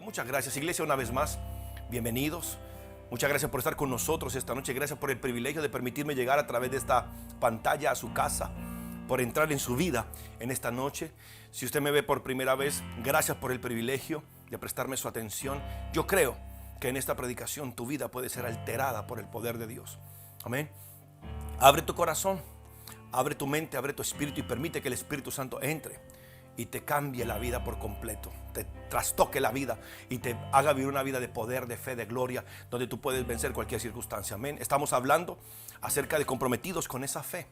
Muchas gracias, iglesia, una vez más. Bienvenidos. Muchas gracias por estar con nosotros esta noche. Gracias por el privilegio de permitirme llegar a través de esta pantalla a su casa, por entrar en su vida en esta noche. Si usted me ve por primera vez, gracias por el privilegio de prestarme su atención. Yo creo que en esta predicación tu vida puede ser alterada por el poder de Dios. Amén. Abre tu corazón, abre tu mente, abre tu espíritu y permite que el Espíritu Santo entre y te cambie la vida por completo, te trastoque la vida y te haga vivir una vida de poder, de fe, de gloria, donde tú puedes vencer cualquier circunstancia. Amén. Estamos hablando acerca de comprometidos con esa fe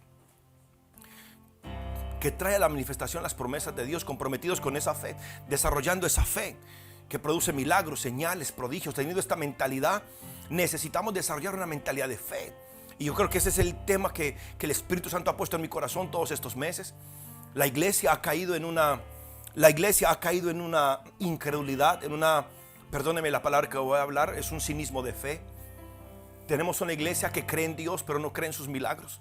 que trae a la manifestación las promesas de Dios, comprometidos con esa fe, desarrollando esa fe que produce milagros, señales, prodigios. Teniendo esta mentalidad, necesitamos desarrollar una mentalidad de fe. Y yo creo que ese es el tema que el Espíritu Santo ha puesto en mi corazón todos estos meses. La iglesia ha caído en una incredulidad, perdóneme la palabra que voy a hablar, es un cinismo de fe. Tenemos una iglesia que cree en Dios pero no cree en sus milagros.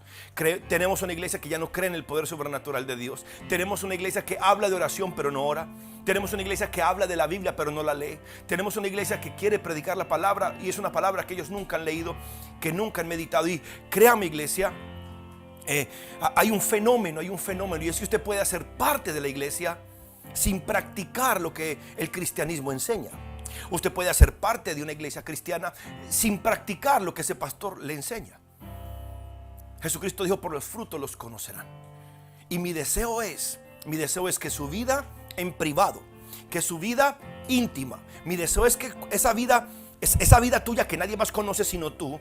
Tenemos una iglesia que ya no cree en el poder sobrenatural de Dios. Tenemos una iglesia que habla de oración pero no ora. Tenemos una iglesia que habla de la Biblia pero no la lee. Tenemos una iglesia que quiere predicar la palabra y es una palabra que ellos nunca han leído, que nunca han meditado. Y créame, iglesia, hay un fenómeno y es que usted puede hacer parte de la iglesia sin practicar lo que el cristianismo enseña. Usted puede hacer parte de una iglesia cristiana sin practicar lo que ese pastor le enseña. Jesucristo dijo: por los frutos los conocerán. Y mi deseo es que su vida en privado, que su vida íntima, mi deseo es que esa vida tuya que nadie más conoce sino tú,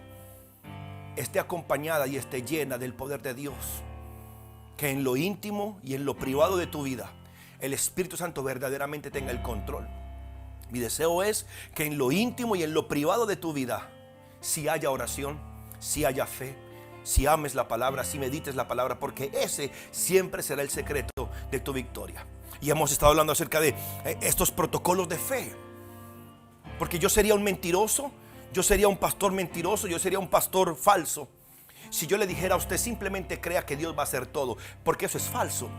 esté acompañada y esté llena del poder de Dios. Que en lo íntimo y en lo privado de tu vida el Espíritu Santo verdaderamente tenga el control. Mi deseo es que en lo íntimo y en lo privado de tu vida, si haya oración, si haya fe, si ames la palabra, si medites la palabra, porque ese siempre será el secreto de tu victoria. Y hemos estado hablando acerca de estos protocolos de fe, porque yo sería un mentiroso, yo sería un pastor mentiroso, yo sería un pastor falso si yo le dijera a usted: simplemente crea que Dios va a hacer todo, porque eso es falso.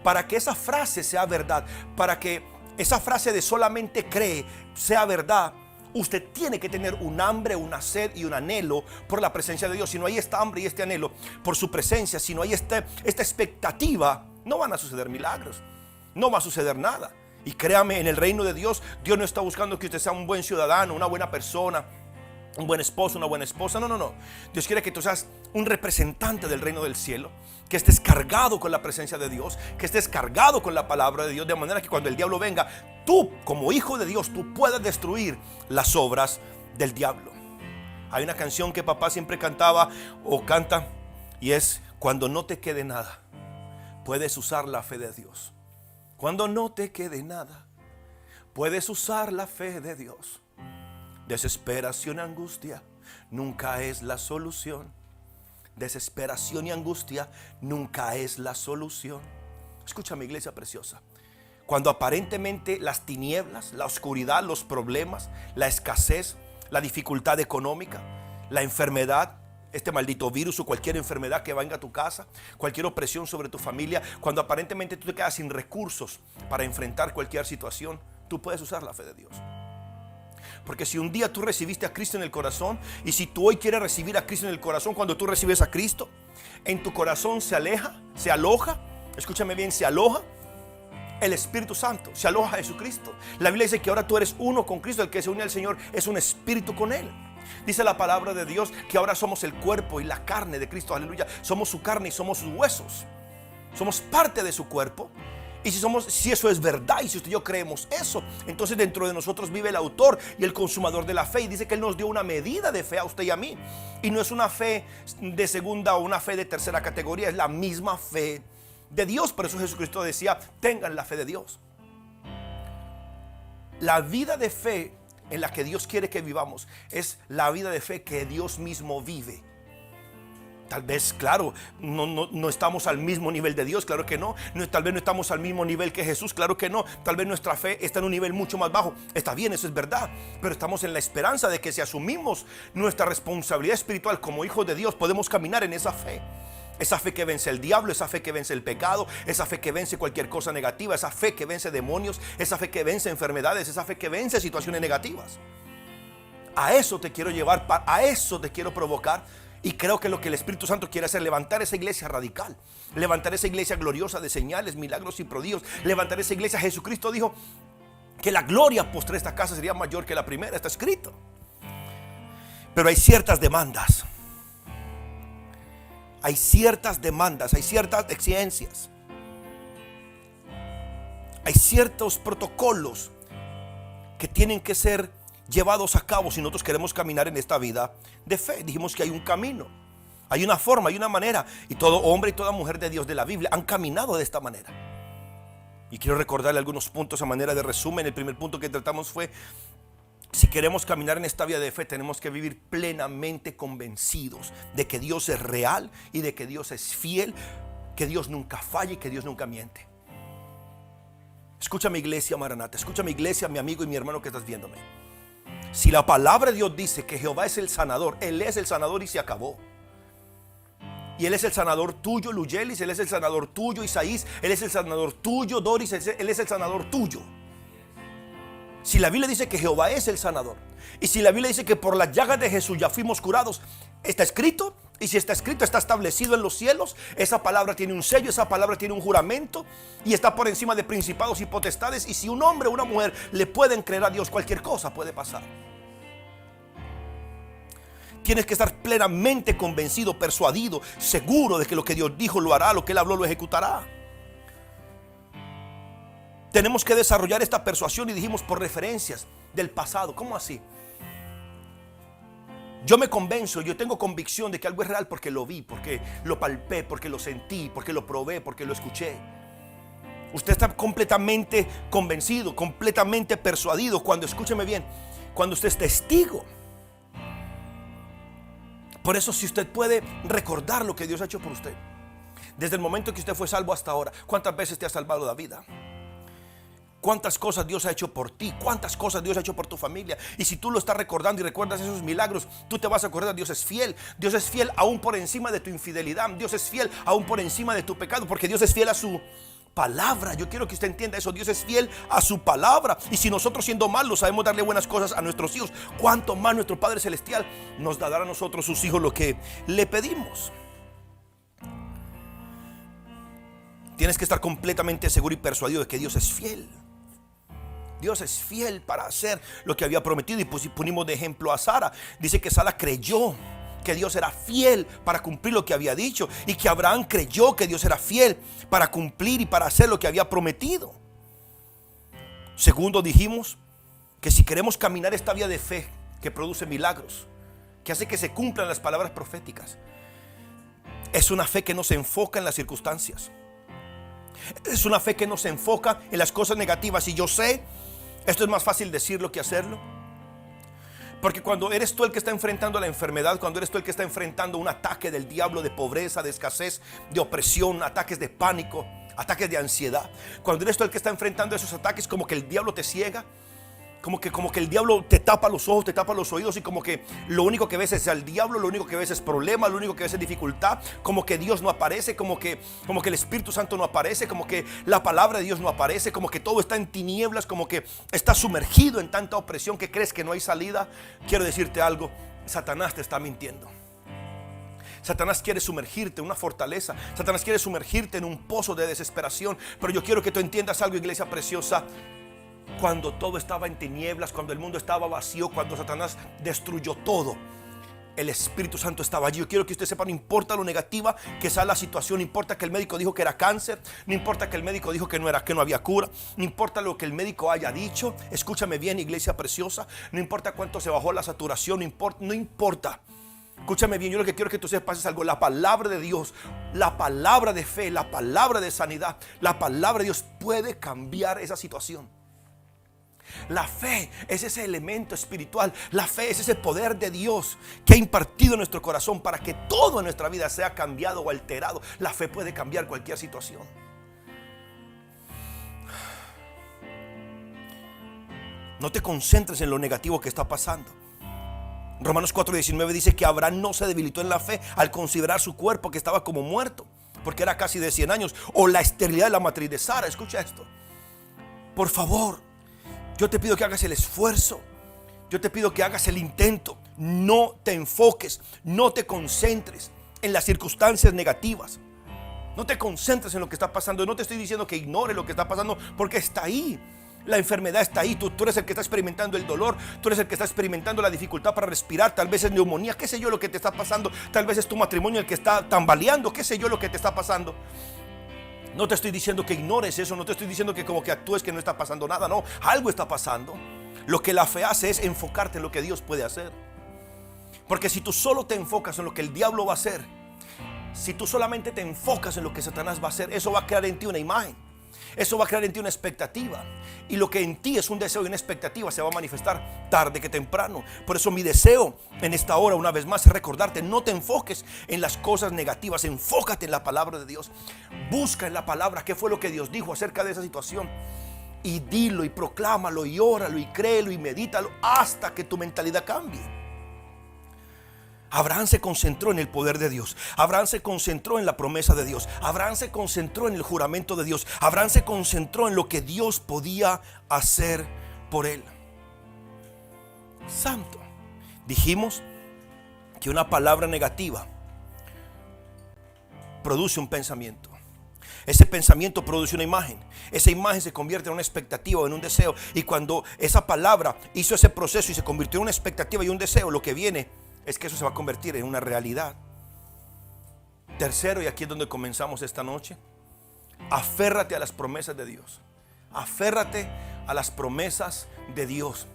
Para que esa frase sea verdad, para que esa frase de solamente cree sea verdad, usted tiene que tener un hambre, una sed y un anhelo por la presencia de Dios. Si no hay esta hambre y este anhelo por su presencia, si no hay esta expectativa, no van a suceder milagros, no va a suceder nada. Y créame, en el reino de Dios, Dios no está buscando que usted sea un buen ciudadano, una buena persona, un buen esposo, una buena esposa. No. Dios quiere que tú seas un representante del reino del cielo, que estés cargado con la presencia de Dios, que estés cargado con la palabra de Dios, de manera que cuando el diablo venga, tú como hijo de Dios, tú puedas destruir las obras del diablo. Hay una canción que papá siempre cantaba o canta, y es: cuando no te quede nada, puedes usar la fe de Dios. Cuando no te quede nada, puedes usar la fe de Dios. Desesperación y angustia nunca es la solución. Desesperación y angustia nunca es la solución. Escúchame, iglesia preciosa. Cuando aparentemente las tinieblas, la oscuridad, los problemas, la escasez, la dificultad económica, la enfermedad, este maldito virus o cualquier enfermedad que venga a tu casa, cualquier opresión sobre tu familia, cuando aparentemente tú te quedas sin recursos para enfrentar cualquier situación, tú puedes usar la fe de Dios. Porque si un día tú recibiste a Cristo en el corazón, y si tú hoy quieres recibir a Cristo en el corazón, cuando tú recibes a Cristo, en tu corazón se aloja, escúchame bien, se aloja el Espíritu Santo, se aloja Jesucristo. La Biblia dice que ahora tú eres uno con Cristo. El que se une al Señor es un espíritu con Él. Dice la palabra de Dios que ahora somos el cuerpo y la carne de Cristo, aleluya. Somos su carne y somos sus huesos. Somos parte de su cuerpo. Y si eso es verdad, y si usted y yo creemos eso, entonces dentro de nosotros vive el autor y el consumador de la fe. Y dice que Él nos dio una medida de fe a usted y a mí. Y no es una fe de segunda o una fe de tercera categoría, es la misma fe de Dios. Por eso Jesucristo decía: tengan la fe de Dios. La vida de fe en la que Dios quiere que vivamos es la vida de fe que Dios mismo vive. Tal vez, claro, no estamos al mismo nivel de Dios, claro que no. Tal vez no estamos al mismo nivel que Jesús, claro que no. Tal vez nuestra fe está en un nivel mucho más bajo. Está bien, eso es verdad. Pero estamos en la esperanza de que si asumimos nuestra responsabilidad espiritual como hijos de Dios, podemos caminar en esa fe. Esa fe que vence el diablo, esa fe que vence el pecado, esa fe que vence cualquier cosa negativa, esa fe que vence demonios, esa fe que vence enfermedades, esa fe que vence situaciones negativas. A eso te quiero llevar, a eso te quiero provocar. Y creo que lo que el Espíritu Santo quiere hacer, levantar esa iglesia radical, levantar esa iglesia gloriosa de señales, milagros y prodigios, levantar esa iglesia. Jesucristo dijo que la gloria postre de esta casa sería mayor que la primera, está escrito. Pero hay ciertas demandas. Hay ciertas demandas, hay ciertas exigencias, hay ciertos protocolos que tienen que ser llevados a cabo si nosotros queremos caminar en esta vida de fe. Dijimos que hay un camino, hay una forma, hay una manera, y todo hombre y toda mujer de Dios de la Biblia han caminado de esta manera. Y quiero recordarle algunos puntos a manera de resumen. El primer punto que tratamos fue: si queremos caminar en esta vida de fe, tenemos que vivir plenamente convencidos de que Dios es real y de que Dios es fiel, que Dios nunca falla y que Dios nunca miente. Escucha mi iglesia Maranata, escucha mi iglesia, mi amigo y mi hermano que estás viéndome. Si la palabra de Dios dice que Jehová es el sanador, Él es el sanador y se acabó. Y Él es el sanador tuyo, Luyelis, Él es el sanador tuyo, Isaís, Él es el sanador tuyo, Doris, Él es el sanador tuyo. Si la Biblia dice que Jehová es el sanador, y si la Biblia dice que por las llagas de Jesús ya fuimos curados, está escrito. Y si está escrito, está establecido en los cielos. Esa palabra tiene un sello, esa palabra tiene un juramento, y está por encima de principados y potestades. Y si un hombre o una mujer le pueden creer a Dios, cualquier cosa puede pasar. Tienes que estar plenamente convencido, persuadido, seguro de que lo que Dios dijo lo hará, lo que Él habló lo ejecutará. Tenemos que desarrollar esta persuasión, y dijimos por referencias del pasado. ¿Cómo así? Yo me convenzo, yo tengo convicción de que algo es real porque lo vi, porque lo palpé, porque lo sentí, porque lo probé, porque lo escuché. Usted está completamente convencido, completamente persuadido cuando, escúcheme bien, cuando usted es testigo. Por eso, si usted puede recordar lo que Dios ha hecho por usted, desde el momento que usted fue salvo hasta ahora, ¿cuántas veces te ha salvado la vida? ¿Cuántas cosas Dios ha hecho por ti? ¿Cuántas cosas Dios ha hecho por tu familia? Y si tú lo estás recordando y recuerdas esos milagros, tú te vas a acordar: Dios es fiel. Dios es fiel aún por encima de tu infidelidad. Dios es fiel aún por encima de tu pecado, porque Dios es fiel a su palabra. Yo quiero que usted entienda eso. Dios es fiel a su palabra. Y si nosotros, siendo malos, sabemos darle buenas cosas a nuestros hijos, ¿cuánto más nuestro Padre Celestial nos dará a nosotros, sus hijos, lo que le pedimos? Tienes que estar completamente seguro y persuadido de que Dios es fiel. Dios es fiel para hacer lo que había prometido. Y pues, si ponimos de ejemplo a Sara, dice que Sara creyó que Dios era fiel para cumplir lo que había dicho, y que Abraham creyó que Dios era fiel para cumplir y para hacer lo que había prometido. Segundo, dijimos que si queremos caminar esta vía de fe que produce milagros, que hace que se cumplan las palabras proféticas, es una fe que no se enfoca en las circunstancias. Es una fe que no se enfoca en las cosas negativas. Y yo sé, esto es más fácil decirlo que hacerlo, porque cuando eres tú el que está enfrentando la enfermedad, cuando eres tú el que está enfrentando un ataque del diablo de pobreza, de escasez, de opresión, ataques de pánico, ataques de ansiedad, cuando eres tú el que está enfrentando esos ataques, como que el diablo te ciega, como que el diablo te tapa los ojos, te tapa los oídos, y como que lo único que ves es al diablo, lo único que ves es problema, lo único que ves es dificultad, como que Dios no aparece, como que el Espíritu Santo no aparece, como que la palabra de Dios no aparece, como que todo está en tinieblas, como que estás sumergido en tanta opresión que crees que no hay salida. Quiero decirte algo: Satanás te está mintiendo. Satanás quiere sumergirte en una fortaleza. Satanás quiere sumergirte en un pozo de desesperación. Pero yo quiero que tú entiendas algo, iglesia preciosa. Cuando todo estaba en tinieblas, cuando el mundo estaba vacío, cuando Satanás destruyó todo, el Espíritu Santo estaba allí. Yo quiero que usted sepa: no importa lo negativa que sea la situación, no importa que el médico dijo que era cáncer, no importa que el médico dijo que no había cura, no importa lo que el médico haya dicho. Escúchame bien, iglesia preciosa, no importa cuánto se bajó la saturación, no importa. Escúchame bien, yo lo que quiero que tú sepas es algo: la palabra de Dios, la palabra de fe, la palabra de sanidad, la palabra de Dios puede cambiar esa situación. La fe es ese elemento espiritual. La fe es ese poder de Dios que ha impartido en nuestro corazón para que todo en nuestra vida sea cambiado o alterado. La fe puede cambiar cualquier situación. No te concentres en lo negativo que está pasando. Romanos 4:19 dice que Abraham no se debilitó en la fe al considerar su cuerpo que estaba como muerto, porque era casi de 100 años, o la esterilidad de la matriz de Sara. Escucha esto. Por favor, yo te pido que hagas el esfuerzo. Yo te pido que hagas el intento. No te enfoques, no te concentres en las circunstancias negativas. No te concentres en lo que está pasando. No te estoy diciendo que ignores lo que está pasando, porque está ahí. La enfermedad está ahí. Tú eres el que está experimentando el dolor. Tú eres el que está experimentando la dificultad para respirar. Tal vez es neumonía. ¿Qué sé yo lo que te está pasando? Tal vez es tu matrimonio el que está tambaleando. ¿Qué sé yo lo que te está pasando? No te estoy diciendo que ignores eso. No te estoy diciendo que como que actúes que no está pasando nada. No, algo está pasando. Lo que la fe hace es enfocarte en lo que Dios puede hacer. Porque si tú solo te enfocas en lo que el diablo va a hacer, si tú solamente te enfocas en lo que Satanás va a hacer, eso va a crear en ti una imagen. Eso va a crear en ti una expectativa. Y lo que en ti es un deseo y una expectativa se va a manifestar tarde que temprano. Por eso mi deseo en esta hora, una vez más, es recordarte: no te enfoques en las cosas negativas. Enfócate en la palabra de Dios. Busca en la palabra qué fue lo que Dios dijo acerca de esa situación. Y dilo y proclámalo y óralo y créelo y medítalo hasta que tu mentalidad cambie. Abraham se concentró en el poder de Dios. Abraham se concentró en la promesa de Dios. Abraham se concentró en el juramento de Dios. Abraham se concentró en lo que Dios podía hacer por él. Santo. Dijimos que una palabra negativa produce un pensamiento. Ese pensamiento produce una imagen. Esa imagen se convierte en una expectativa o en un deseo. Y cuando esa palabra hizo ese proceso y se convirtió en una expectativa y un deseo, lo que viene es que eso se va a convertir en una realidad. Tercero, y aquí es donde comenzamos esta noche: aférrate a las promesas de Dios. Aférrate a las promesas de Dios.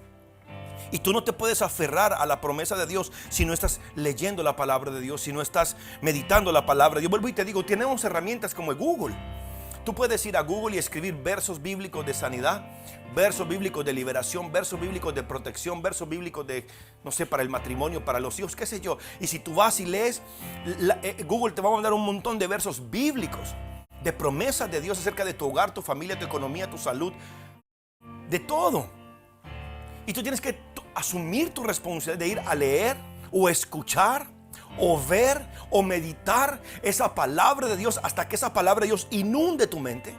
Y tú no te puedes aferrar a la promesa de Dios si no estás leyendo la palabra de Dios, si no estás meditando la palabra. Yo vuelvo y te digo, tenemos herramientas como Google. Tú puedes ir a Google y escribir versos bíblicos de sanidad, versos bíblicos de liberación, versos bíblicos de protección, versos bíblicos de, no sé, para el matrimonio, para los hijos, qué sé yo. Y si tú vas y lees, Google te va a mandar un montón de versos bíblicos, de promesas de Dios acerca de tu hogar, tu familia, tu economía, tu salud, de todo. Y tú tienes que asumir tu responsabilidad de ir a leer o escuchar o ver o meditar esa palabra de Dios hasta que esa palabra de Dios inunde tu mente,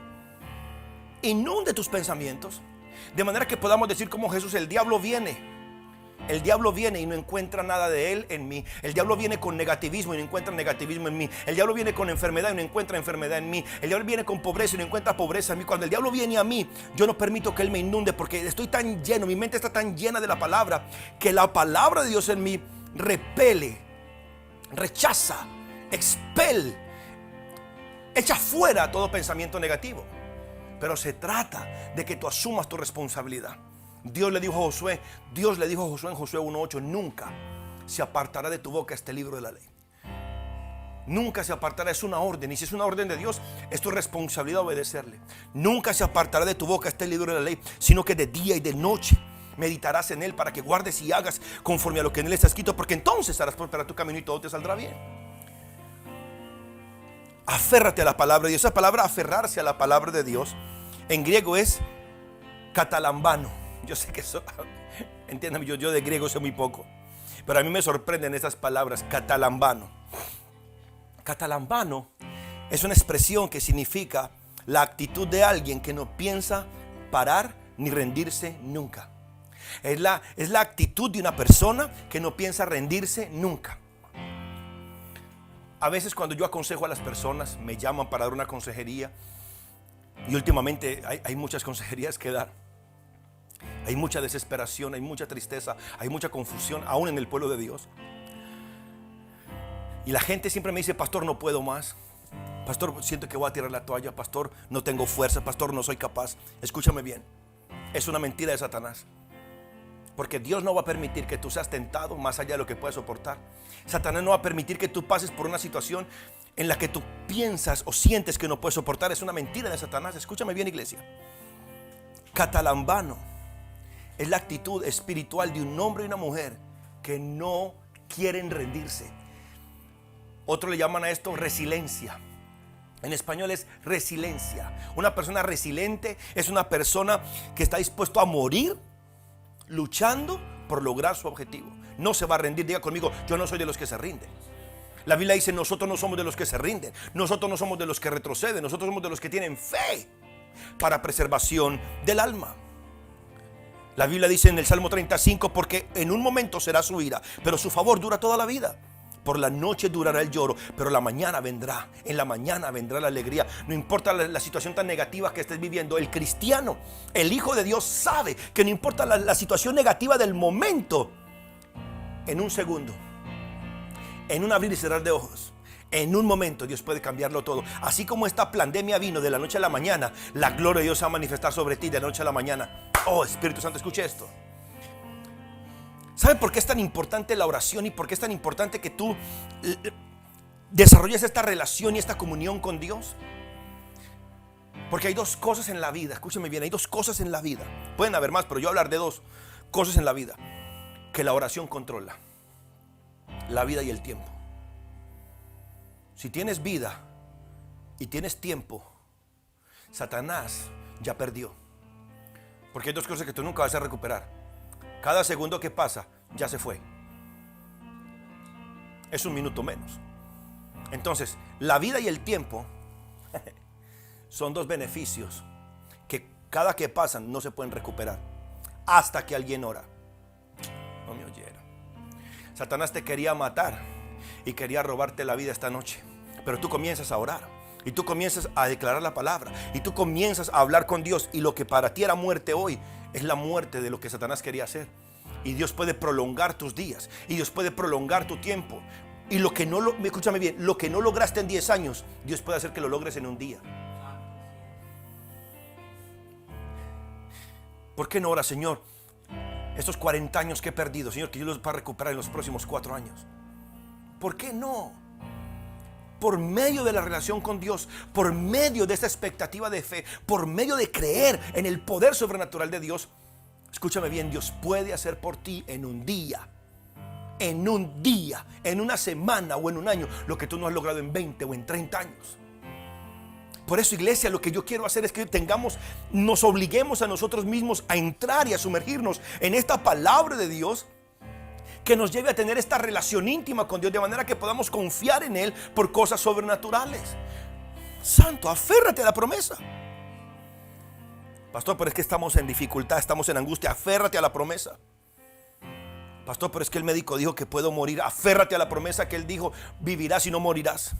inunde tus pensamientos, de manera que podamos decir como Jesús: el diablo viene y no encuentra nada de él en mí. El diablo viene con negativismo y no encuentra negativismo en mí. El diablo viene con enfermedad y no encuentra enfermedad en mí. El diablo viene con pobreza y no encuentra pobreza en mí. Cuando el diablo viene a mí, yo no permito que él me inunde, porque estoy tan lleno, mi mente está tan llena de la palabra, que la palabra de Dios en mí repele, rechaza, expel, echa fuera todo pensamiento negativo. Pero se trata de que tú asumas tu responsabilidad. Dios le dijo a Josué en Josué 1:8: nunca se apartará de tu boca este libro de la ley. Nunca se apartará, es una orden. Y si es una orden de Dios, es tu responsabilidad obedecerle. Nunca se apartará de tu boca este libro de la ley, sino que de día y de noche meditarás en él, para que guardes y hagas conforme a lo que en él está escrito, porque entonces harás prosperar tu camino y todo te saldrá bien. Aférrate a la palabra de Dios. Esa palabra, aferrarse a la palabra de Dios, en griego es catalambano. Yo sé que eso, entiéndame, yo de griego sé muy poco, pero a mí me sorprenden estas palabras. Catalambano. Catalambano es una expresión que significa la actitud de alguien que no piensa parar ni rendirse nunca. Es la actitud de una persona que no piensa rendirse nunca. A veces cuando yo aconsejo a las personas, me llaman para dar una consejería, y últimamente hay muchas consejerías que dar. Hay mucha desesperación, hay mucha tristeza, hay mucha confusión aún en el pueblo de Dios. Y la gente siempre me dice: pastor, no puedo más. Pastor, siento que voy a tirar la toalla. Pastor, no tengo fuerza. Pastor, no soy capaz. Escúchame bien, es una mentira de Satanás. Porque Dios no va a permitir que tú seas tentado más allá de lo que puedes soportar. Satanás no va a permitir que tú pases por una situación en la que tú piensas o sientes que no puedes soportar. Es una mentira de Satanás. Escúchame bien, iglesia. Catalambano es la actitud espiritual de un hombre y una mujer que no quieren rendirse. Otros le llaman a esto resiliencia. En español es resiliencia. Una persona resiliente es una persona que está dispuesto a morir luchando por lograr su objetivo. no se va a rendir. Diga conmigo, yo no soy de los que se rinden. La Biblia dice, nosotros no somos de los que se rinden, nosotros no somos de los que retroceden, nosotros somos de los que tienen fe para preservación del alma. La Biblia dice en el Salmo 35, porque en un momento será su ira, pero su favor dura toda la vida. Por la noche durará el lloro, pero la mañana vendrá. En la mañana vendrá la alegría. No importa la situación tan negativa que estés viviendo. El cristiano, el Hijo de Dios, sabe que no importa la situación negativa del momento. En un segundo, en un abrir y cerrar de ojos, en un momento Dios puede cambiarlo todo. Así como esta pandemia vino de la noche a la mañana, la gloria de Dios se va a manifestar sobre ti de la noche a la mañana. Oh, Espíritu Santo, escuche esto. ¿Sabe por qué es tan importante la oración y por qué es tan importante que tú desarrolles esta relación y esta comunión con Dios? Porque hay dos cosas en la vida, escúcheme bien, hay dos cosas en la vida. Pueden haber más, pero yo voy a hablar de dos cosas en la vida que la oración controla: la vida y el tiempo. Si tienes vida y tienes tiempo, Satanás ya perdió. Porque hay dos cosas que tú nunca vas a recuperar. Cada segundo que pasa ya se fue. Es un minuto menos. Entonces, la vida y el tiempo son dos beneficios que cada que pasan no se pueden recuperar hasta que alguien ora. No me oyeron. Satanás te quería matar y quería robarte la vida esta noche, pero tú comienzas a orar y tú comienzas a declarar la palabra y tú comienzas a hablar con Dios, y lo que para ti era muerte hoy es la muerte de lo que Satanás quería hacer. Y Dios puede prolongar tus días, y Dios puede prolongar tu tiempo. Y lo que no escúchame bien, lo que no lograste en 10 años, Dios puede hacer que lo logres en un día. ¿Por qué no oras, Señor? Estos 40 años que he perdido, Señor, que yo los pueda recuperar en los próximos 4 años. ¿Por qué no? Por medio de la relación con Dios, por medio de esta expectativa de fe, por medio de creer en el poder sobrenatural de Dios, escúchame bien, Dios puede hacer por ti en un día, en una semana o en un año, lo que tú no has logrado en 20 o en 30 años. Por eso, iglesia, lo que yo quiero hacer es que nos obliguemos a nosotros mismos a entrar y a sumergirnos en esta palabra de Dios, que nos lleve a tener esta relación íntima con Dios, de manera que podamos confiar en Él por cosas sobrenaturales. Santo, aférrate a la promesa. Pastor, pero es que estamos en dificultad, estamos en angustia. Aférrate a la promesa. Pastor, pero es que el médico dijo que puedo morir. Aférrate a la promesa que Él dijo: vivirás y no morirás.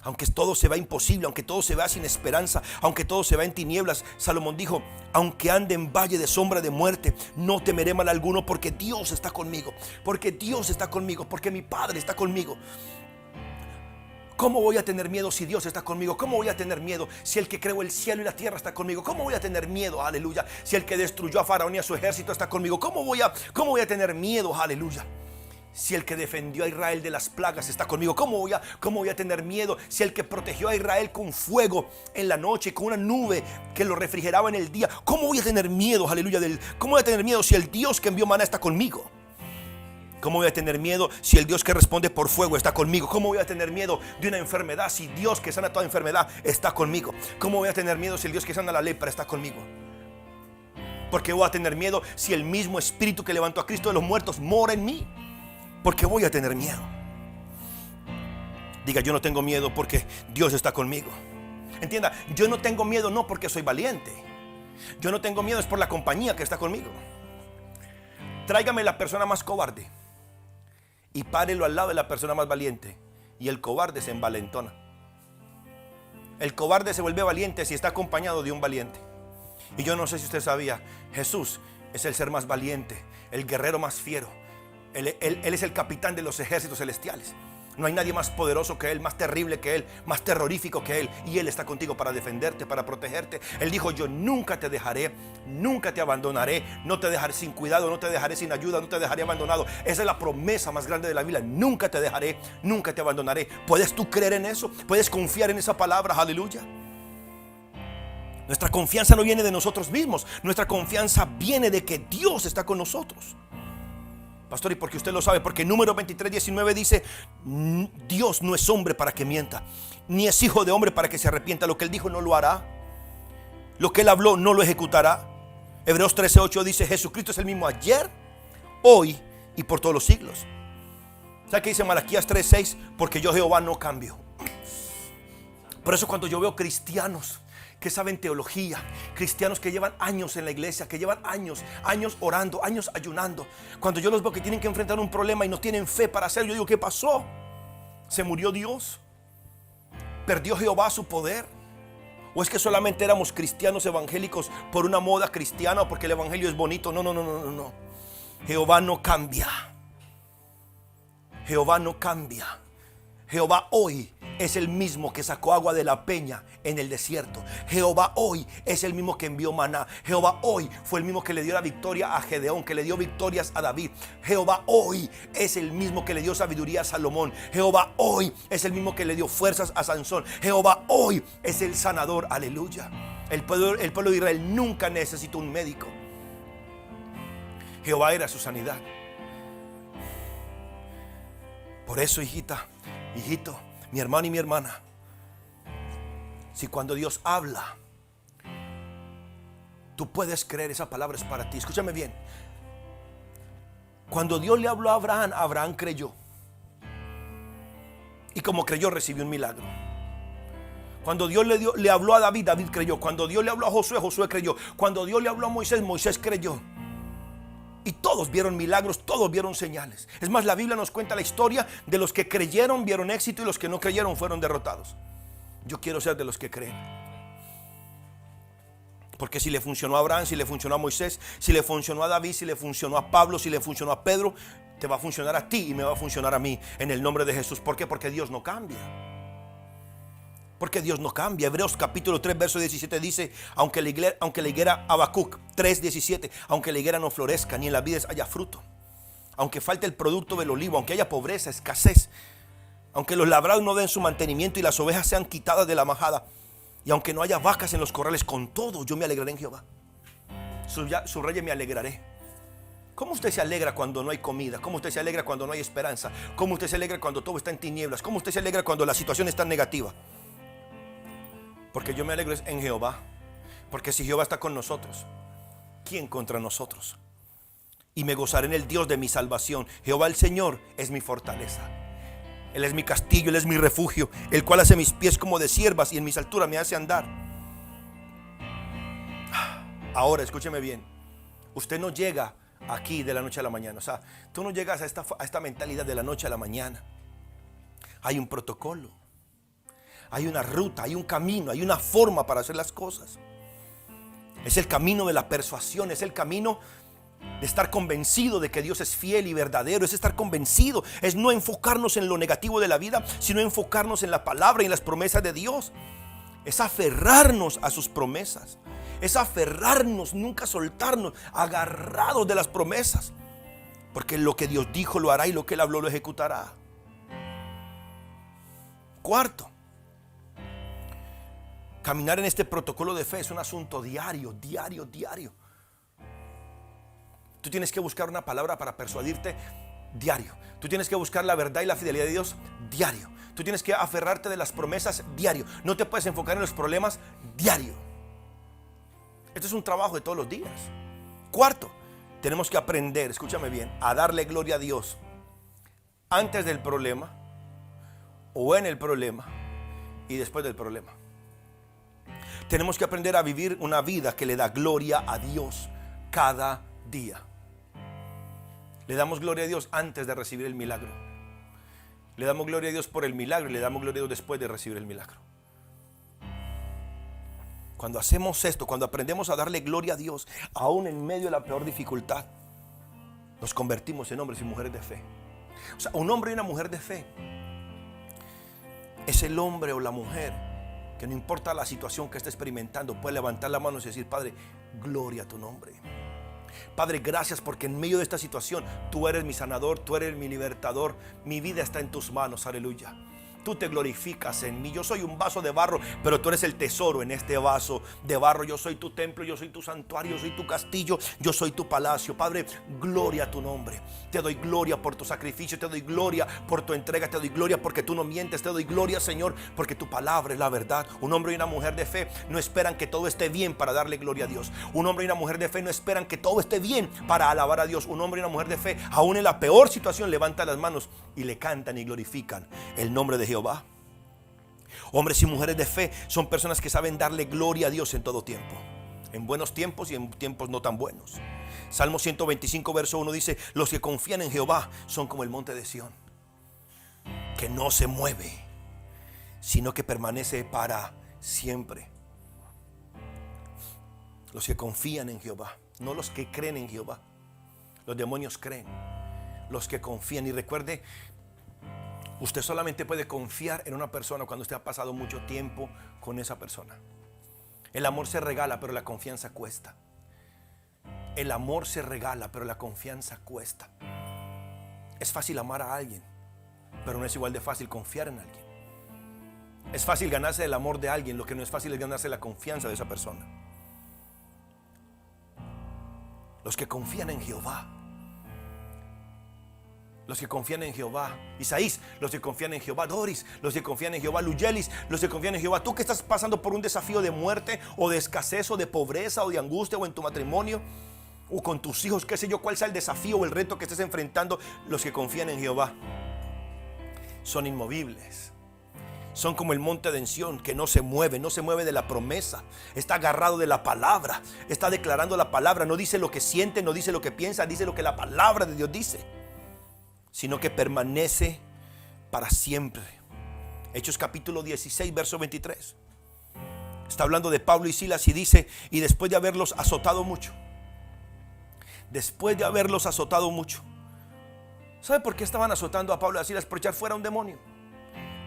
Aunque todo se vea imposible, aunque todo se vea sin esperanza, aunque todo se vea en tinieblas, Salomón dijo: aunque ande en valle de sombra de muerte, no temeré mal alguno, porque Dios está conmigo. Porque Dios está conmigo, porque mi Padre está conmigo. ¿Cómo voy a tener miedo si Dios está conmigo? ¿Cómo voy a tener miedo si el que creó el cielo y la tierra está conmigo? ¿Cómo voy a tener miedo, aleluya, si el que destruyó a Faraón y a su ejército está conmigo? ¿Cómo voy a tener miedo, aleluya, si el que defendió a Israel de las plagas está conmigo? ¿Cómo voy a tener miedo si el que protegió a Israel con fuego en la noche, con una nube que lo refrigeraba en el día? ¿Cómo voy a tener miedo, aleluya, cómo voy a tener miedo si el Dios que envió maná está conmigo? ¿Cómo voy a tener miedo si el Dios que responde por fuego está conmigo? ¿Cómo voy a tener miedo de una enfermedad si Dios que sana toda enfermedad está conmigo? ¿Cómo voy a tener miedo si el Dios que sana la lepra está conmigo? ¿Por qué voy a tener miedo si el mismo Espíritu que levantó a Cristo de los muertos mora en mí? ¿Por qué voy a tener miedo? Diga: yo no tengo miedo porque Dios está conmigo. Entienda, yo no tengo miedo no porque soy valiente. Yo no tengo miedo es por la compañía que está conmigo. Tráigame la persona más cobarde y párelo al lado de la persona más valiente, y el cobarde se envalentona. El cobarde se vuelve valiente si está acompañado de un valiente. Y yo no sé si usted sabía, Jesús es el ser más valiente, el guerrero más fiero. Él es el capitán de los ejércitos celestiales. No hay nadie más poderoso que Él, más terrible que Él, más terrorífico que Él. Y Él está contigo para defenderte, para protegerte. Él dijo: yo nunca te dejaré, nunca te abandonaré. No te dejaré sin cuidado, no te dejaré sin ayuda, no te dejaré abandonado. Esa es la promesa más grande de la Biblia: nunca te dejaré, nunca te abandonaré. ¿Puedes tú creer en eso? ¿Puedes confiar en esa palabra? Aleluya. Nuestra confianza no viene de nosotros mismos. Nuestra confianza viene de que Dios está con nosotros. Pastor, ¿y por qué usted lo sabe? Porque Números 23:19 dice: Dios no es hombre para que mienta, ni es hijo de hombre para que se arrepienta. Lo que Él dijo no lo hará, lo que Él habló no lo ejecutará. Hebreos 13:8 dice: Jesucristo es el mismo ayer, hoy y por todos los siglos. ¿Sabe qué dice Malaquías 3:6? Porque yo, Jehová, no cambio. Por eso cuando yo veo cristianos que saben teología, cristianos que llevan años en la iglesia, que llevan años orando, años ayunando, cuando yo los veo que tienen que enfrentar un problema y no tienen fe para hacerlo, yo digo, ¿qué pasó? ¿Se murió Dios? ¿Perdió Jehová su poder? ¿O es que solamente éramos cristianos evangélicos por una moda cristiana o porque el evangelio es bonito? No. Jehová no cambia. Jehová no cambia. Jehová hoy es el mismo que sacó agua de la peña en el desierto. Jehová hoy es el mismo que envió maná. Jehová hoy fue el mismo que le dio la victoria a Gedeón, que le dio victorias a David. Jehová hoy es el mismo que le dio sabiduría a Salomón. Jehová hoy es el mismo que le dio fuerzas a Sansón. Jehová hoy es el sanador. Aleluya. El pueblo de Israel nunca necesitó un médico. Jehová era su sanidad. Por eso, hijita, hijito, mi hermano y mi hermana, si cuando Dios habla, tú puedes creer, esa palabra es para ti. Escúchame bien. Cuando Dios le habló a Abraham, Abraham creyó. Y como creyó, recibió un milagro. Cuando Dios le habló a David, David creyó. Cuando Dios le habló a Josué, Josué creyó. Cuando Dios le habló a Moisés, Moisés creyó. Y todos vieron milagros, todos vieron señales. Es más, la Biblia nos cuenta la historia de los que creyeron, vieron éxito, y los que no creyeron fueron derrotados. Yo quiero ser de los que creen. Porque si le funcionó a Abraham, si le funcionó a Moisés, si le funcionó a David, si le funcionó a Pablo, si le funcionó a Pedro, te va a funcionar a ti y me va a funcionar a mí, en el nombre de Jesús. ¿Por qué? Porque Dios no cambia. Porque Dios no cambia. Hebreos capítulo 3 verso 17 dice: aunque la higuera, Habacuc 3:17, aunque la higuera no florezca ni en las vides haya fruto, aunque falte el producto del olivo, aunque haya pobreza, escasez, aunque los labrados no den su mantenimiento y las ovejas sean quitadas de la majada, y aunque no haya vacas en los corrales, con todo yo me alegraré en Jehová. Subraye, me alegraré. ¿Cómo usted se alegra cuando no hay comida? ¿Cómo usted se alegra cuando no hay esperanza? ¿Cómo usted se alegra cuando todo está en tinieblas? ¿Cómo usted se alegra cuando la situación está negativa? Porque yo me alegro en Jehová. Porque si Jehová está con nosotros, ¿quién contra nosotros? Y me gozaré en el Dios de mi salvación. Jehová el Señor es mi fortaleza. Él es mi castillo, Él es mi refugio, el cual hace mis pies como de ciervas y en mis alturas me hace andar. Ahora, escúcheme bien. Usted no llega aquí de la noche a la mañana. O sea, tú no llegas a esta mentalidad de la noche a la mañana. Hay un protocolo. Hay una ruta, hay un camino, hay una forma para hacer las cosas. Es el camino de la persuasión, es el camino de estar convencido de que Dios es fiel y verdadero. Es estar convencido, es no enfocarnos en lo negativo de la vida, sino enfocarnos en la palabra y en las promesas de Dios. Es aferrarnos a sus promesas, es aferrarnos, nunca soltarnos, agarrados de las promesas. Porque lo que Dios dijo lo hará y lo que Él habló lo ejecutará. Cuarto, caminar en este protocolo de fe es un asunto diario. Tú tienes que buscar una palabra para persuadirte diario. Tú tienes que buscar la verdad y la fidelidad de Dios diario. Tú tienes que aferrarte de las promesas diario. No te puedes enfocar en los problemas diario. Esto es un trabajo de todos los días. Cuarto, tenemos que aprender, escúchame bien, a darle gloria a Dios antes del problema, o en el problema y después del problema. Tenemos que aprender a vivir una vida que le da gloria a Dios cada día. Le damos gloria a Dios antes de recibir el milagro. Le damos gloria a Dios por el milagro y le damos gloria a Dios después de recibir el milagro. Cuando hacemos esto, cuando aprendemos a darle gloria a Dios, aún en medio de la peor dificultad, nos convertimos en hombres y mujeres de fe. O sea, un hombre y una mujer de fe es el hombre o la mujer que no importa la situación que esté experimentando, puede levantar la mano y decir: Padre, gloria a tu nombre. Padre, gracias porque en medio de esta situación tú eres mi sanador, tú eres mi libertador, mi vida está en tus manos, aleluya. tú te glorificas en mí. Yo soy un vaso de barro, pero tú eres el tesoro en este vaso de barro. Yo soy tu templo, yo soy tu santuario, yo soy tu castillo, yo soy tu palacio. Padre, gloria a tu nombre. Te doy gloria por tu sacrificio, te doy gloria por tu entrega, te doy gloria porque tú no mientes, te doy gloria, Señor, porque tu palabra es la verdad. Un hombre y una mujer de fe no esperan que todo esté bien para darle gloria a Dios. Un hombre y una mujer de fe no esperan que todo esté bien para alabar a Dios. Un hombre y una mujer de fe, aún en la peor situación, levanta las manos y le cantan y glorifican el nombre de Jehová. Hombres y mujeres de fe son personas que saben darle gloria a Dios en todo tiempo, en buenos tiempos y en tiempos no tan buenos. Salmo 125 verso 1 dice: los que confían en Jehová son como el monte de Sión, que no se mueve, sino que permanece para siempre. Los que confían en Jehová, no los que creen en Jehová. Los demonios creen, los que confían. Y recuerde, usted solamente puede confiar en una persona cuando usted ha pasado mucho tiempo con esa persona. El amor se regala, pero la confianza cuesta. El amor se regala, pero la confianza cuesta. Es fácil amar a alguien, pero no es igual de fácil confiar en alguien. Es fácil ganarse el amor de alguien, lo que no es fácil es ganarse la confianza de esa persona. Los que confían en Jehová, los que confían en Jehová, Isaías, los que confían en Jehová, Doris, los que confían en Jehová, Luyelis, los que confían en Jehová. Tú que estás pasando por un desafío de muerte o de escasez o de pobreza o de angustia o en tu matrimonio o con tus hijos, qué sé yo, cuál sea el desafío o el reto que estés enfrentando, los que confían en Jehová son inmovibles. Son como el monte de Sión, que no se mueve de la promesa. Está agarrado de la palabra, está declarando la palabra. No dice lo que siente, no dice lo que piensa, dice lo que la palabra de Dios dice, sino que permanece para siempre. Hechos capítulo 16 verso 23. Está hablando de Pablo y Silas y dice: y después de haberlos azotado mucho, ¿sabe por qué estaban azotando a Pablo y a Silas? Por echar fuera a un demonio,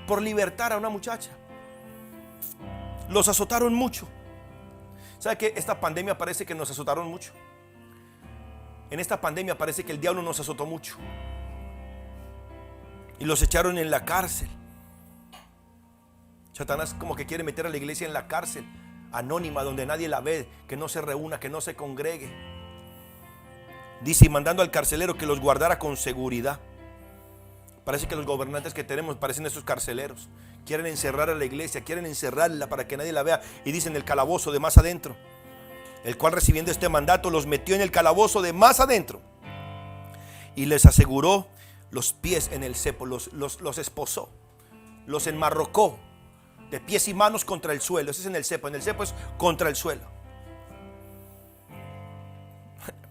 por libertar a una muchacha. Los azotaron mucho. ¿Sabe que esta pandemia parece que nos azotaron mucho? En esta pandemia parece que el diablo nos azotó mucho y los echaron en la cárcel. Satanás como que quiere meter a la iglesia en la cárcel anónima, donde nadie la ve, que no se reúna, que no se congregue. Dice, y mandando al carcelero que los guardara con seguridad. Parece que los gobernantes que tenemos parecen esos carceleros. Quieren encerrar a la iglesia, quieren encerrarla para que nadie la vea. Y dicen: el calabozo de más adentro. El cual, recibiendo este mandato, los metió en el calabozo de más adentro y les aseguró los pies en el cepo. Los esposó, los enmarrocó de pies y manos contra el suelo. Ese es en el cepo. En el cepo es contra el suelo.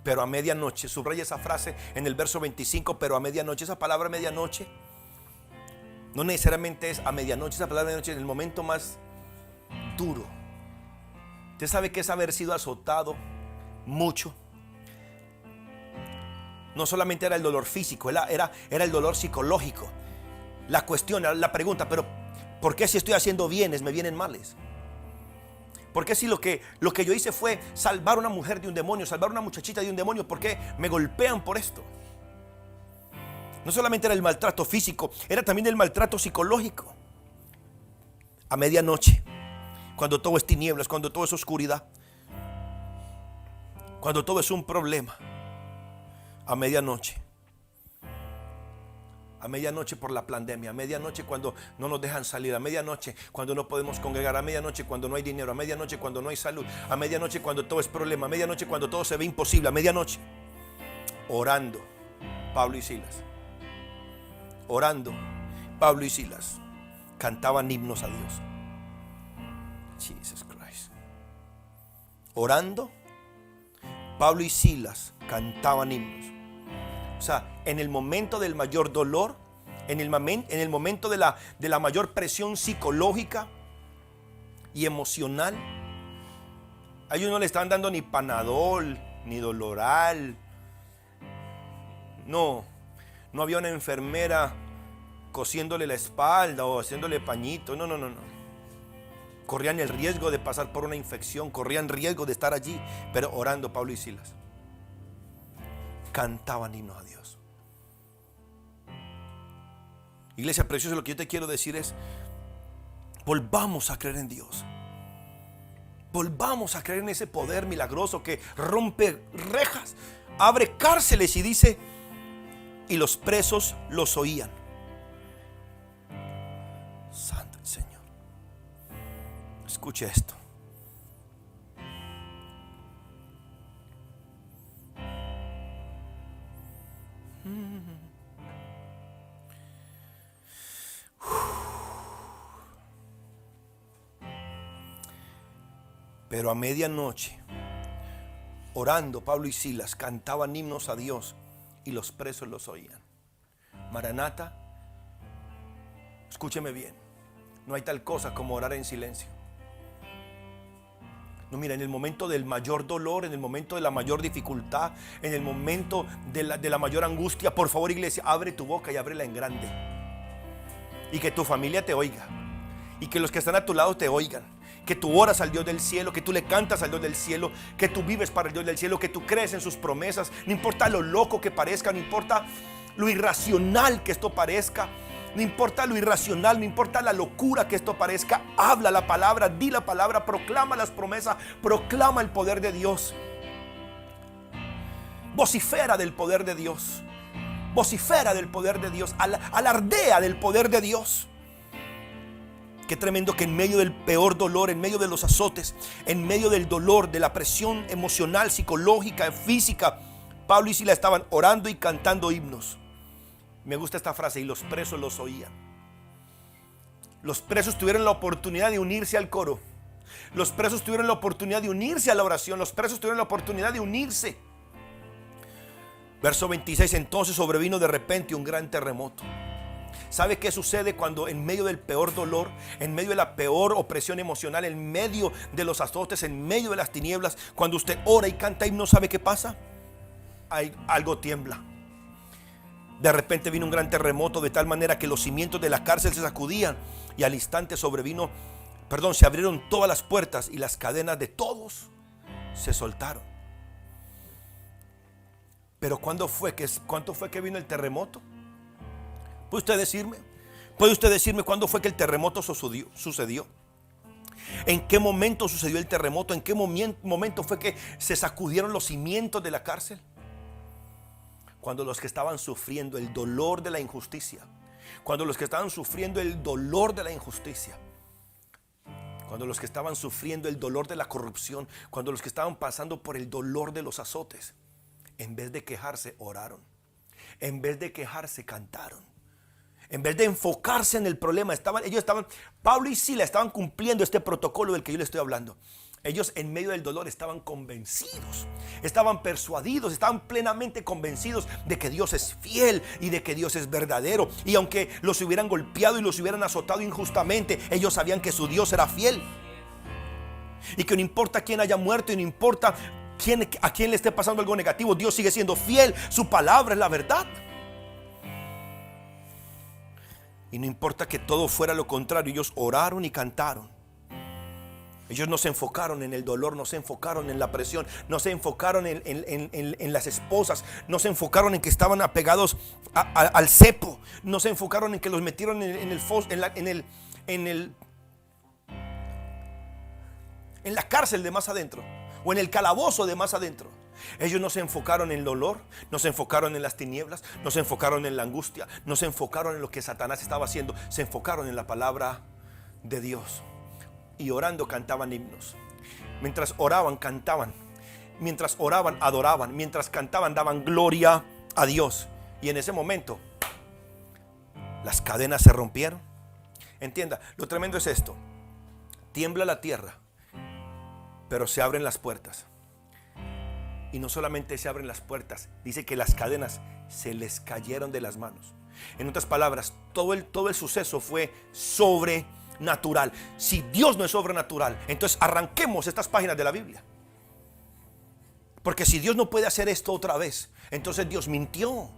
Pero a medianoche, subraya esa frase en el verso 25, pero a medianoche. Esa palabra medianoche no necesariamente es a medianoche. Esa palabra medianoche es en el momento más duro. Usted sabe que es haber sido azotado mucho. No solamente era el dolor físico, era el dolor psicológico. La cuestión, la pregunta: pero ¿por qué si estoy haciendo bienes me vienen males? ¿Por qué si lo que yo hice fue salvar a una mujer de un demonio, salvar a una muchachita de un demonio, por qué me golpean por esto? No solamente era el maltrato físico, era también el maltrato psicológico. A medianoche, cuando todo es tinieblas, cuando todo es oscuridad, cuando todo es un problema, a medianoche por la pandemia, a medianoche cuando no nos dejan salir, a medianoche cuando no podemos congregar, a medianoche cuando no hay dinero, a medianoche cuando no hay salud, a medianoche cuando todo es problema, a medianoche cuando todo se ve imposible, a medianoche, orando, Pablo y Silas cantaban himnos a Dios. Jesus Christ. Orando, Pablo y Silas cantaban himnos. O sea, en el momento del mayor dolor, en el momento de la mayor presión psicológica y emocional, a ellos no le estaban dando ni Panadol, ni Doloral. No había una enfermera cosiéndole la espalda o haciéndole pañito. No. Corrían el riesgo de pasar por una infección, corrían riesgo de estar allí, pero orando Pablo y Silas cantaban himnos a Dios. Iglesia preciosa, lo que yo te quiero decir es: volvamos a creer en Dios. Volvamos a creer en ese poder milagroso que rompe rejas, abre cárceles, y dice: y los presos los oían. Santo el Señor. Escuche esto. Pero a medianoche, orando, Pablo y Silas cantaban himnos a Dios y los presos los oían. Maranata, escúcheme bien, no hay tal cosa como orar en silencio. No, mira, en el momento del mayor dolor, en el momento de la mayor dificultad, en el momento de la mayor angustia, por favor, iglesia, abre tu boca y ábrela en grande. Y que tu familia te oiga, y que los que están a tu lado te oigan. Que tú oras al Dios del cielo, que tú le cantas al Dios del cielo, que tú vives para el Dios del cielo, que tú crees en sus promesas. No importa lo loco que parezca, no importa lo irracional que esto parezca, no importa lo irracional, no importa la locura que esto parezca. Habla la palabra, di la palabra, proclama las promesas, proclama el poder de Dios. Vocifera del poder de Dios, vocifera del poder de Dios, alardea del poder de Dios. Qué tremendo que en medio del peor dolor, en medio de los azotes, en medio del dolor, de la presión emocional, psicológica, física, Pablo y Silas estaban orando y cantando himnos. Me gusta esta frase: y los presos los oían. Los presos tuvieron la oportunidad de unirse al coro. Los presos tuvieron la oportunidad de unirse a la oración. Los presos tuvieron la oportunidad de unirse. Verso 26: entonces sobrevino de repente un gran terremoto. ¿Sabe qué sucede cuando en medio del peor dolor, en medio de la peor opresión emocional, en medio de los azotes, en medio de las tinieblas, cuando usted ora y canta himnos, ¿sabe qué pasa? Algo tiembla. De repente vino un gran terremoto, de tal manera que los cimientos de la cárcel se sacudían, y al instante se abrieron todas las puertas y las cadenas de todos se soltaron. Pero ¿cuánto fue que vino el terremoto? ¿Puede usted decirme cuándo fue que el terremoto sucedió? ¿En qué momento sucedió el terremoto? ¿En qué momento fue que se sacudieron los cimientos de la cárcel? Cuando los que estaban sufriendo el dolor de la injusticia, cuando los que estaban sufriendo el dolor de la injusticia, cuando los que estaban sufriendo el dolor de la corrupción, cuando los que estaban pasando por el dolor de los azotes, en vez de quejarse, oraron. En vez de quejarse, cantaron. En vez de enfocarse en el problema, Pablo y Silas estaban cumpliendo este protocolo del que yo le estoy hablando. Ellos en medio del dolor estaban convencidos, estaban persuadidos, estaban plenamente convencidos de que Dios es fiel y de que Dios es verdadero. Y aunque los hubieran golpeado y los hubieran azotado injustamente, ellos sabían que su Dios era fiel. Y que no importa quién haya muerto y no importa a quién le esté pasando algo negativo, Dios sigue siendo fiel, su palabra es la verdad. Y no importa que todo fuera lo contrario, ellos oraron y cantaron. Ellos no se enfocaron en el dolor, no se enfocaron en la presión, no se enfocaron en las esposas, no se enfocaron en que estaban apegados al cepo, no se enfocaron en que los metieron en la cárcel de más adentro o en el calabozo de más adentro. Ellos no se enfocaron en el dolor, no se enfocaron en las tinieblas, no se enfocaron en la angustia, no se enfocaron en lo que Satanás estaba haciendo, se enfocaron en la palabra de Dios. Y orando cantaban himnos. Mientras oraban, cantaban. Mientras oraban, adoraban. Mientras cantaban, daban gloria a Dios. Y en ese momento, las cadenas se rompieron. Entienda, lo tremendo es esto: tiembla la tierra, pero se abren las puertas. Y no solamente se abren las puertas, dice que las cadenas se les cayeron de las manos. En otras palabras, todo el suceso fue sobrenatural. Si Dios no es sobrenatural, entonces arranquemos estas páginas de la Biblia. Porque si Dios no puede hacer esto otra vez, entonces Dios mintió.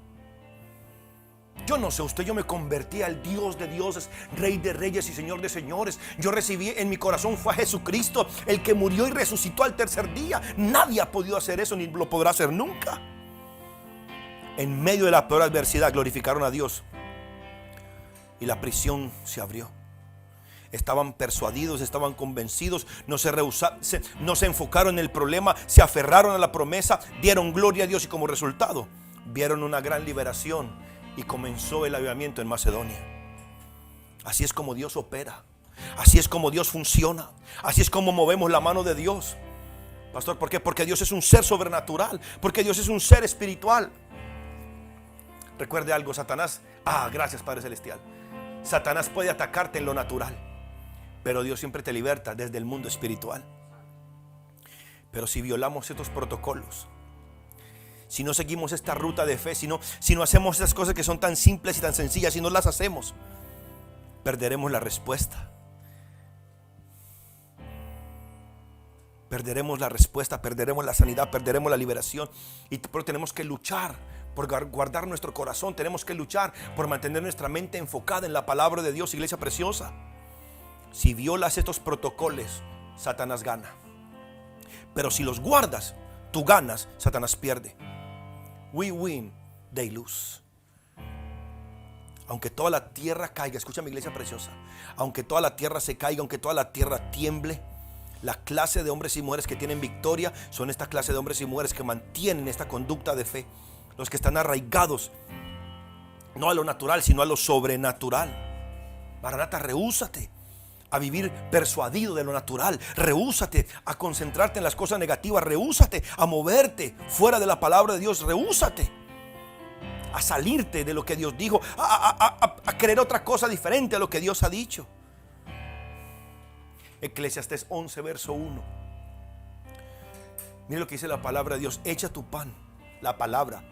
Yo no sé usted, yo me convertí al Dios de dioses, Rey de reyes y Señor de señores. Yo recibí en mi corazón fue a Jesucristo, el que murió y resucitó al tercer día. Nadie ha podido hacer eso ni lo podrá hacer nunca. En medio de la peor adversidad glorificaron a Dios y la prisión se abrió. Estaban persuadidos, estaban convencidos, no se enfocaron en el problema, se aferraron a la promesa, dieron gloria a Dios y como resultado vieron una gran liberación y comenzó el avivamiento en Macedonia. Así es como Dios opera, así es como Dios funciona, así es como movemos la mano de Dios. Pastor, ¿por qué? Porque Dios es un ser sobrenatural, porque Dios es un ser espiritual. Recuerde algo, Satanás, gracias Padre Celestial. Satanás puede atacarte en lo natural, pero Dios siempre te liberta desde el mundo espiritual. Pero si violamos estos protocolos, si no seguimos esta ruta de fe, si no hacemos esas cosas que son tan simples y tan sencillas, si no las hacemos, perderemos la respuesta. Perderemos la respuesta, perderemos la sanidad, perderemos la liberación. Pero tenemos que luchar por guardar nuestro corazón. Tenemos que luchar por mantener nuestra mente enfocada en la palabra de Dios, iglesia preciosa. Si violas estos protocolos, Satanás gana. Pero si los guardas, tú ganas, Satanás pierde. We win, they lose. Aunque toda la tierra caiga, escucha mi iglesia preciosa, aunque toda la tierra se caiga, aunque toda la tierra tiemble, la clase de hombres y mujeres que tienen victoria son esta clase de hombres y mujeres que mantienen esta conducta de fe. Los que están arraigados no a lo natural, sino a lo sobrenatural. Maranata, rehúsate a vivir persuadido de lo natural. Rehúsate a concentrarte en las cosas negativas. Rehúsate a moverte fuera de la palabra de Dios. Rehúsate a salirte de lo que Dios dijo, a creer otra cosa diferente a lo que Dios ha dicho. Eclesiastés 11 verso 1. Mira lo que dice la palabra de Dios. Echa tu pan, la palabra.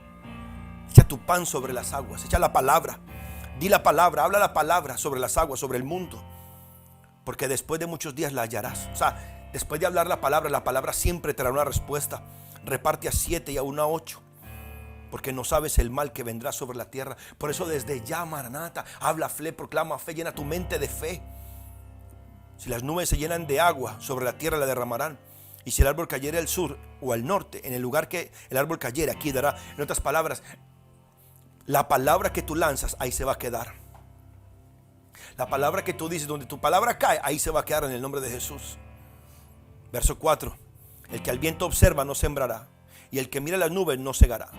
Echa tu pan sobre las aguas. Echa la palabra. Di la palabra, habla la palabra sobre las aguas, sobre el mundo. Porque después de muchos días la hallarás. O sea, después de hablar la palabra siempre traerá una respuesta. Reparte a 7 y a 1 a 8. Porque no sabes el mal que vendrá sobre la tierra. Por eso desde ya, Maranata, habla fe, proclama fe, llena tu mente de fe. Si las nubes se llenan de agua, sobre la tierra la derramarán. Y si el árbol cayere al sur o al norte, en el lugar que el árbol cayere, aquí dará. En otras palabras, la palabra que tú lanzas, ahí se va a quedar. La palabra que tú dices, donde tu palabra cae, ahí se va a quedar en el nombre de Jesús. Verso 4. El que al viento observa no sembrará, y el que mira las nubes no segará.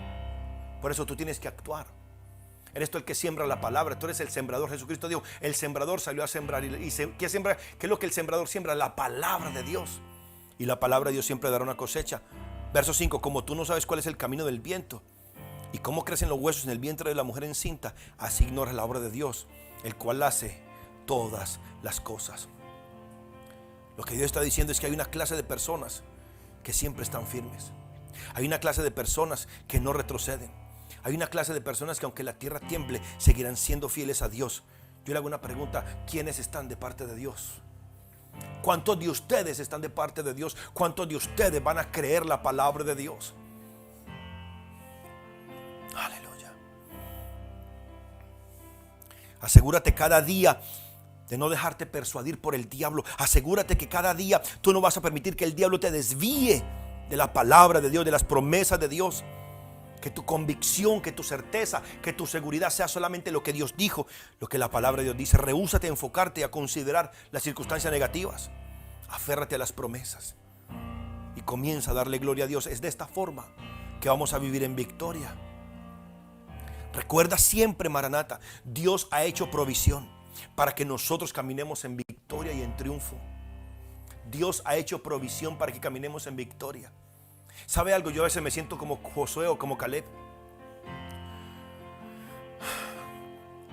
Por eso tú tienes que actuar. Eres tú el que siembra la palabra. Tú eres el sembrador. Jesucristo dijo, el sembrador salió a sembrar. ¿Qué siembra? ¿Qué es lo que el sembrador siembra? La palabra de Dios. Y la palabra de Dios siempre dará una cosecha. Verso 5. Como tú no sabes cuál es el camino del viento y cómo crecen los huesos en el vientre de la mujer encinta, así ignoras la obra de Dios, el cual hace todas las cosas. Lo que Dios está diciendo es que hay una clase de personas que siempre están firmes. Hay una clase de personas que no retroceden. Hay una clase de personas que aunque la tierra tiemble, seguirán siendo fieles a Dios. Yo le hago una pregunta: ¿quiénes están de parte de Dios? ¿Cuántos de ustedes están de parte de Dios? ¿Cuántos de ustedes van a creer la palabra de Dios? Aleluya. Asegúrate cada día de no dejarte persuadir por el diablo. Asegúrate que cada día tú no vas a permitir que el diablo te desvíe de la palabra de Dios, de las promesas de Dios. Que tu convicción, que tu certeza, que tu seguridad sea solamente lo que Dios dijo, lo que la palabra de Dios dice. Rehúsate a enfocarte y a considerar las circunstancias negativas. Aférrate a las promesas y comienza a darle gloria a Dios. Es de esta forma que vamos a vivir en victoria. Recuerda siempre, Maranata, Dios ha hecho provisión para que nosotros caminemos en victoria y en triunfo. Dios ha hecho provisión para que caminemos en victoria. ¿Sabe algo? Yo a veces me siento como Josué o como Caleb.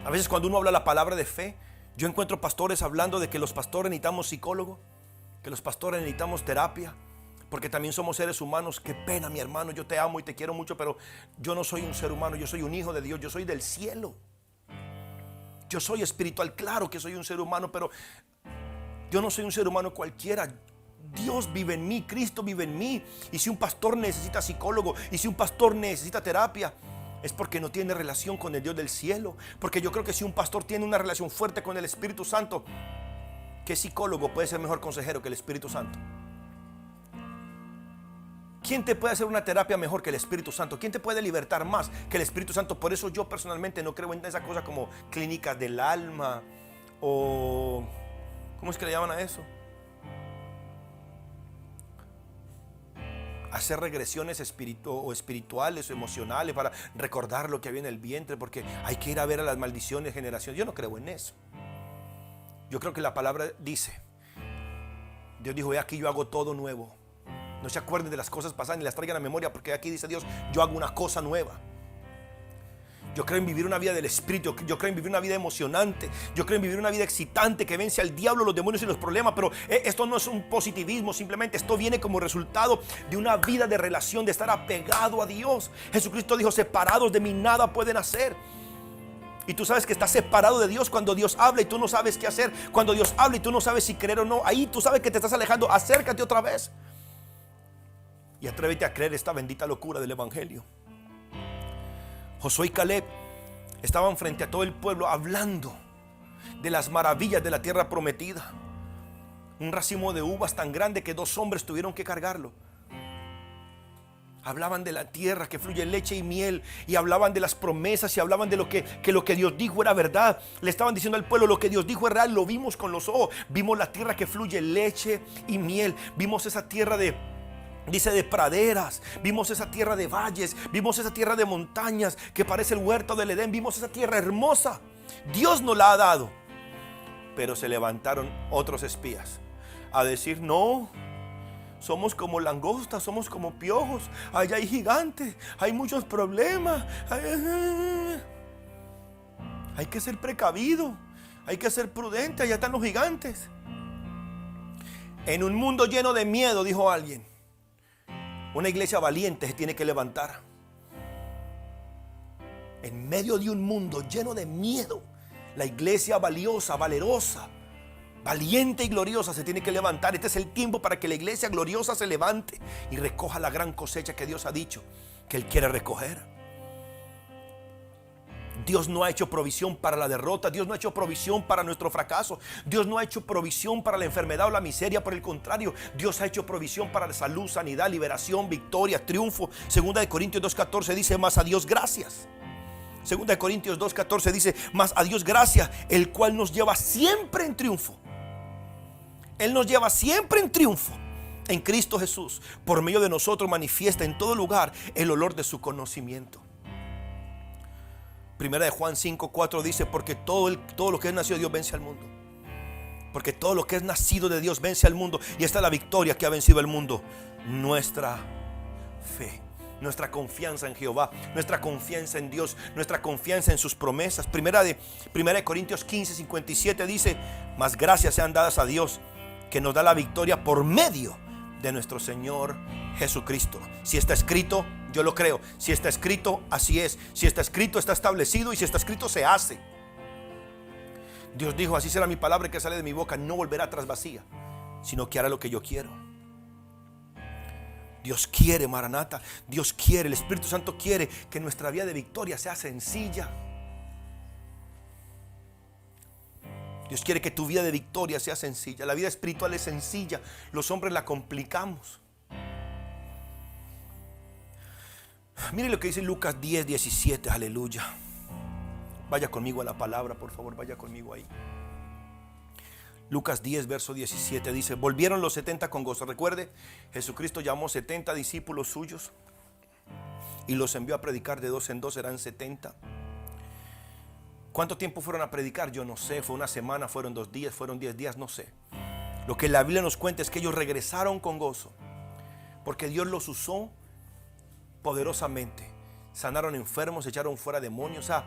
A veces cuando uno habla la palabra de fe, yo encuentro pastores hablando de que los pastores necesitamos psicólogo, que los pastores necesitamos terapia, porque también somos seres humanos. Qué pena, mi hermano, yo te amo y te quiero mucho, pero yo no soy un ser humano, yo soy un hijo de Dios, yo soy del cielo. Yo soy espiritual, claro que soy un ser humano, pero yo no soy un ser humano cualquiera. Dios vive en mí, Cristo vive en mí. Y si un pastor necesita psicólogo, y si un pastor necesita terapia, es porque no tiene relación con el Dios del cielo. Porque yo creo que si un pastor tiene una relación fuerte con el Espíritu Santo, ¿qué psicólogo puede ser mejor consejero que el Espíritu Santo? ¿Quién te puede hacer una terapia mejor que el Espíritu Santo? ¿Quién te puede libertar más que el Espíritu Santo? Por eso yo personalmente no creo en esa cosa como clínicas del alma o... ¿cómo es que le llaman a eso? Hacer regresiones espirituales o emocionales para recordar lo que había en el vientre, porque hay que ir a ver a las maldiciones de generación. Yo no creo en eso. Yo creo que la palabra dice, Dios dijo: he aquí yo hago todo nuevo. No se acuerden de las cosas pasadas ni las traigan a memoria, porque aquí dice Dios: yo hago una cosa nueva. Yo creo en vivir una vida del Espíritu. Yo creo en vivir una vida emocionante. Yo creo en vivir una vida excitante que vence al diablo, los demonios y los problemas. Pero esto no es un positivismo, simplemente esto viene como resultado de una vida de relación, de estar apegado a Dios. Jesucristo dijo: separados de mí nada pueden hacer. Y tú sabes que estás separado de Dios cuando Dios habla y tú no sabes qué hacer. Cuando Dios habla y tú no sabes si creer o no. Ahí tú sabes que te estás alejando. Acércate otra vez y atrévete a creer esta bendita locura del Evangelio. Josué y Caleb estaban frente a todo el pueblo hablando de las maravillas de la tierra prometida. Un racimo de uvas tan grande que 2 hombres tuvieron que cargarlo. Hablaban de la tierra que fluye leche y miel, y hablaban de las promesas, y hablaban de lo que Dios dijo era verdad. Le estaban diciendo al pueblo: lo que Dios dijo es real, lo vimos con los ojos. Vimos la tierra que fluye leche y miel. Vimos esa tierra de praderas, vimos esa tierra de valles, vimos esa tierra de montañas que parece el huerto del Edén, vimos esa tierra hermosa. Dios nos la ha dado. Pero se levantaron otros espías a decir: no, somos como langostas, somos como piojos, allá hay gigantes, hay muchos problemas, hay que ser precavido, hay que ser prudente, allá están los gigantes. En un mundo lleno de miedo, dijo alguien, una iglesia valiente se tiene que levantar. En medio de un mundo lleno de miedo, la iglesia valiosa, valerosa, valiente y gloriosa se tiene que levantar. Este es el tiempo para que la iglesia gloriosa se levante y recoja la gran cosecha que Dios ha dicho que Él quiere recoger. Dios no ha hecho provisión para la derrota. Dios no ha hecho provisión para nuestro fracaso. Dios no ha hecho provisión para la enfermedad o la miseria. Por el contrario, Dios ha hecho provisión para la salud, sanidad, liberación, victoria, triunfo. 2 Corintios 2:14 dice: más a Dios gracias. 2 Corintios 2:14 dice: más a Dios gracias, el cual nos lleva siempre en triunfo. Él nos lleva siempre en triunfo en Cristo Jesús. Por medio de nosotros manifiesta en todo lugar el olor de su conocimiento. Primera de Juan 5:4 dice: porque todo lo que es nacido de Dios vence al mundo. Porque todo lo que es nacido de Dios vence al mundo. Y esta es la victoria que ha vencido el mundo: nuestra fe, nuestra confianza en Jehová, nuestra confianza en Dios, nuestra confianza en sus promesas. Primera de Corintios 15:57 dice: mas gracias sean dadas a Dios, que nos da la victoria por medio de nuestro Señor Jesucristo. Si está escrito, yo lo creo. Si está escrito, así es. Si está escrito, está establecido. Y si está escrito, se hace. Dios dijo: así será mi palabra que sale de mi boca, no volverá atrás vacía, sino que hará lo que yo quiero. Dios quiere, Maranata. Dios quiere, el Espíritu Santo quiere que nuestra vida de victoria sea sencilla. Dios quiere que tu vida de victoria sea sencilla. La vida espiritual es sencilla. Los hombres la complicamos. Mire lo que dice Lucas 10:17. Aleluya. Vaya conmigo a la palabra, por favor, vaya conmigo ahí. Lucas 10, verso 17 dice: volvieron los 70 con gozo. Recuerde, Jesucristo llamó 70 discípulos suyos y los envió a predicar de 2 en 2, eran 70. ¿Cuánto tiempo fueron a predicar? Yo no sé, fue una semana, fueron 2 días, fueron 10 días, no sé. Lo que la Biblia nos cuenta es que ellos regresaron con gozo, porque Dios los usó poderosamente. Sanaron enfermos, echaron fuera demonios. O sea,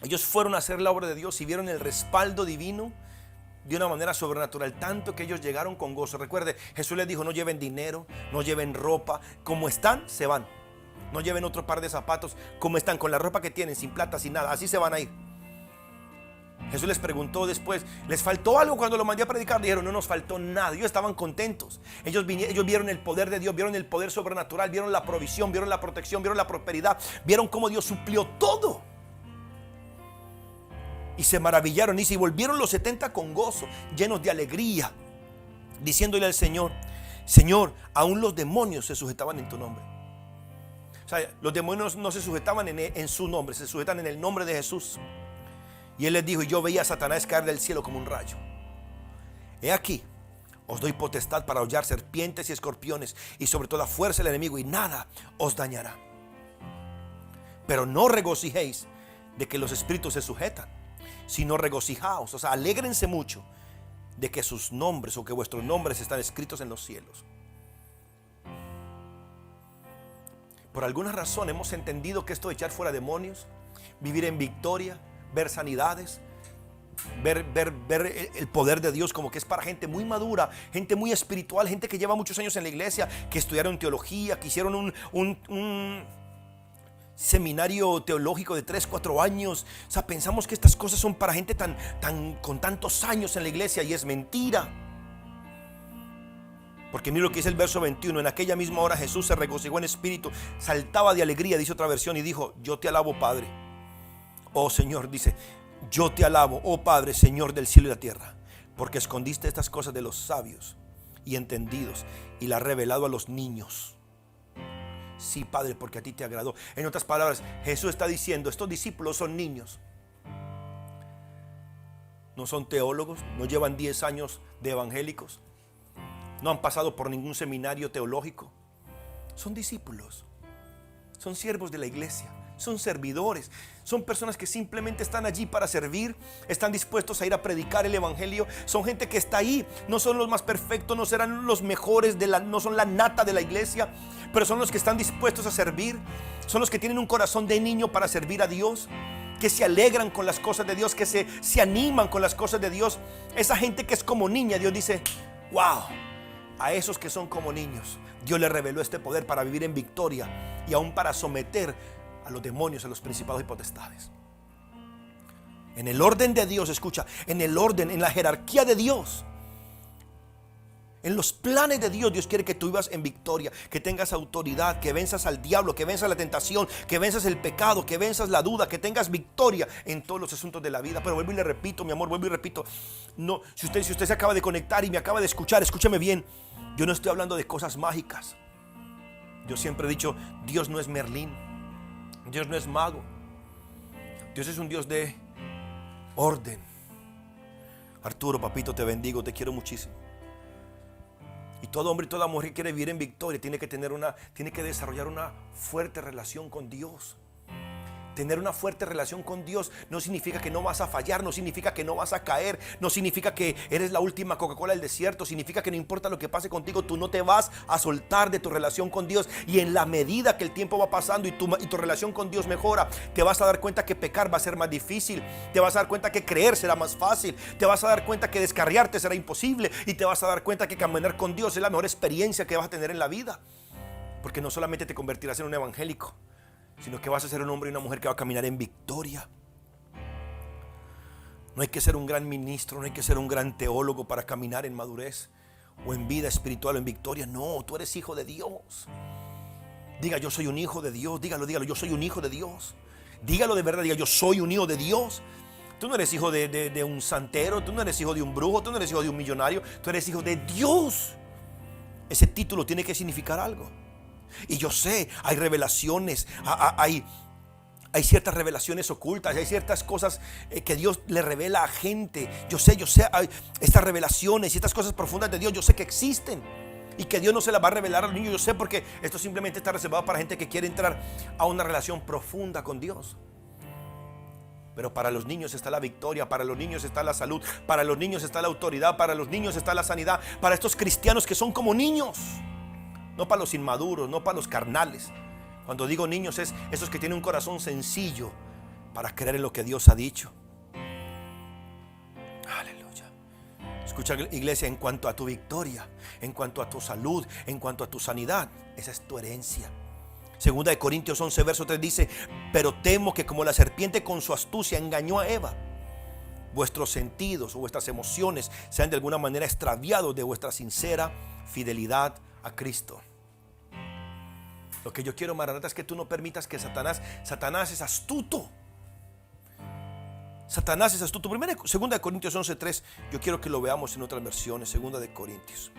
ellos fueron a hacer la obra de Dios y vieron el respaldo divino de una manera sobrenatural, tanto que ellos llegaron con gozo. Recuerde, Jesús les dijo: no lleven dinero, no lleven ropa, como están, se van. No lleven otro par de zapatos, como están, con la ropa que tienen, sin plata, sin nada, así se van a ir. Jesús les preguntó después: ¿les faltó algo cuando lo mandé a predicar? Dijeron: no nos faltó nada. Ellos estaban contentos. Ellos vieron el poder de Dios, vieron el poder sobrenatural, vieron la provisión, vieron la protección, vieron la prosperidad, vieron cómo Dios suplió todo. Y se maravillaron. Y volvieron los 70 con gozo, llenos de alegría, diciéndole al Señor: Señor, aún los demonios se sujetaban en tu nombre. O sea, los demonios no se sujetaban en su nombre, se sujetan en el nombre de Jesús. Y él les dijo: y yo veía a Satanás caer del cielo como un rayo. He aquí, os doy potestad para hollar serpientes y escorpiones y sobre toda fuerza del enemigo, y nada os dañará. Pero no regocijéis de que los espíritus se sujetan, sino regocijaos, o sea, alégrense mucho de que sus nombres o que vuestros nombres están escritos en los cielos. Por alguna razón hemos entendido que esto de echar fuera demonios, vivir en victoria, ver sanidades, ver el poder de Dios como que es para gente muy madura, gente muy espiritual, gente que lleva muchos años en la iglesia, que estudiaron teología, que hicieron un seminario teológico de 3-4 años. O sea, pensamos que estas cosas son para gente con tantos años en la iglesia, y es mentira. Porque mira lo que dice el verso 21: en aquella misma hora Jesús se regocijó en espíritu, saltaba de alegría, dice otra versión, y dijo: yo te alabo, Padre. Oh Señor, dice, yo te alabo, oh Padre, Señor del cielo y la tierra, porque escondiste estas cosas de los sabios y entendidos y las has revelado a los niños. Sí, Padre, porque a ti te agradó. En otras palabras, Jesús está diciendo: estos discípulos son niños. No son teólogos, no llevan 10 años de evangélicos, no han pasado por ningún seminario teológico. Son discípulos, son siervos de la iglesia, son servidores, son personas que simplemente están allí para servir, están dispuestos a ir a predicar el evangelio. Son gente que está ahí, no son los más perfectos, no serán los mejores, no son la nata de la iglesia, pero son los que están dispuestos a servir. Son los que tienen un corazón de niño para servir a Dios, que se alegran con las cosas de Dios, que se animan con las cosas de Dios. Esa gente que es como niña, Dios dice: wow, a esos que son como niños, Dios les reveló este poder para vivir en victoria y aún para someter a los demonios, a los principados y potestades. En el orden de Dios, escucha, en el orden, en la jerarquía de Dios, en los planes de Dios, Dios quiere que tú vivas en victoria, que tengas autoridad, que venzas al diablo, que venzas la tentación, que venzas el pecado, que venzas la duda, que tengas victoria en todos los asuntos de la vida. Pero vuelvo y le repito, mi amor, vuelvo y repito, no, si usted se acaba de conectar y me acaba de escuchar, escúcheme bien, yo no estoy hablando de cosas mágicas. Yo siempre he dicho: Dios no es Merlín, Dios no es mago, Dios es un Dios de orden. Arturo, papito, te bendigo, te quiero muchísimo. Y todo hombre y toda mujer que quiere vivir en victoria tiene que desarrollar una fuerte relación con Dios. Tener una fuerte relación con Dios no significa que no vas a fallar, no significa que no vas a caer, no significa que eres la última Coca-Cola del desierto, significa que no importa lo que pase contigo, tú no te vas a soltar de tu relación con Dios. Y en la medida que el tiempo va pasando y tu relación con Dios mejora, te vas a dar cuenta que pecar va a ser más difícil, te vas a dar cuenta que creer será más fácil, te vas a dar cuenta que descarriarte será imposible, y te vas a dar cuenta que caminar con Dios es la mejor experiencia que vas a tener en la vida. Porque no solamente te convertirás en un evangélico, sino que vas a ser un hombre y una mujer que va a caminar en victoria. No hay que ser un gran ministro, no hay que ser un gran teólogo para caminar en madurez o en vida espiritual o en victoria. No, tú eres hijo de Dios. Diga: yo soy un hijo de Dios. Dígalo, yo soy un hijo de Dios. Dígalo de verdad, diga: yo soy un hijo de Dios. Tú no eres hijo de un santero, tú no eres hijo de un brujo, tú no eres hijo de un millonario, tú eres hijo de Dios. Ese título tiene que significar algo. Y yo sé, hay revelaciones, hay ciertas revelaciones ocultas, hay ciertas cosas que Dios le revela a gente. Yo sé, hay estas revelaciones y estas cosas profundas de Dios, yo sé que existen y que Dios no se las va a revelar a los niños. Yo sé, porque esto simplemente está reservado para gente que quiere entrar a una relación profunda con Dios. Pero para los niños está la victoria, para los niños está la salud, para los niños está la autoridad, para los niños está la sanidad, para estos cristianos que son como niños. No para los inmaduros, no para los carnales. Cuando digo niños, es esos que tienen un corazón sencillo para creer en lo que Dios ha dicho. Aleluya. Escucha, iglesia, en cuanto a tu victoria, en cuanto a tu salud, en cuanto a tu sanidad, esa es tu herencia. Segunda de Corintios 11, verso 3 dice: pero temo que como la serpiente con su astucia engañó a Eva, vuestros sentidos o vuestras emociones sean de alguna manera extraviados de vuestra sincera fidelidad a Cristo. Lo que yo quiero, Maranata, es que tú no permitas que Satanás es astuto. Satanás es astuto. Segunda de Corintios 11:3. Yo quiero que lo veamos en otras versiones. Segunda de Corintios.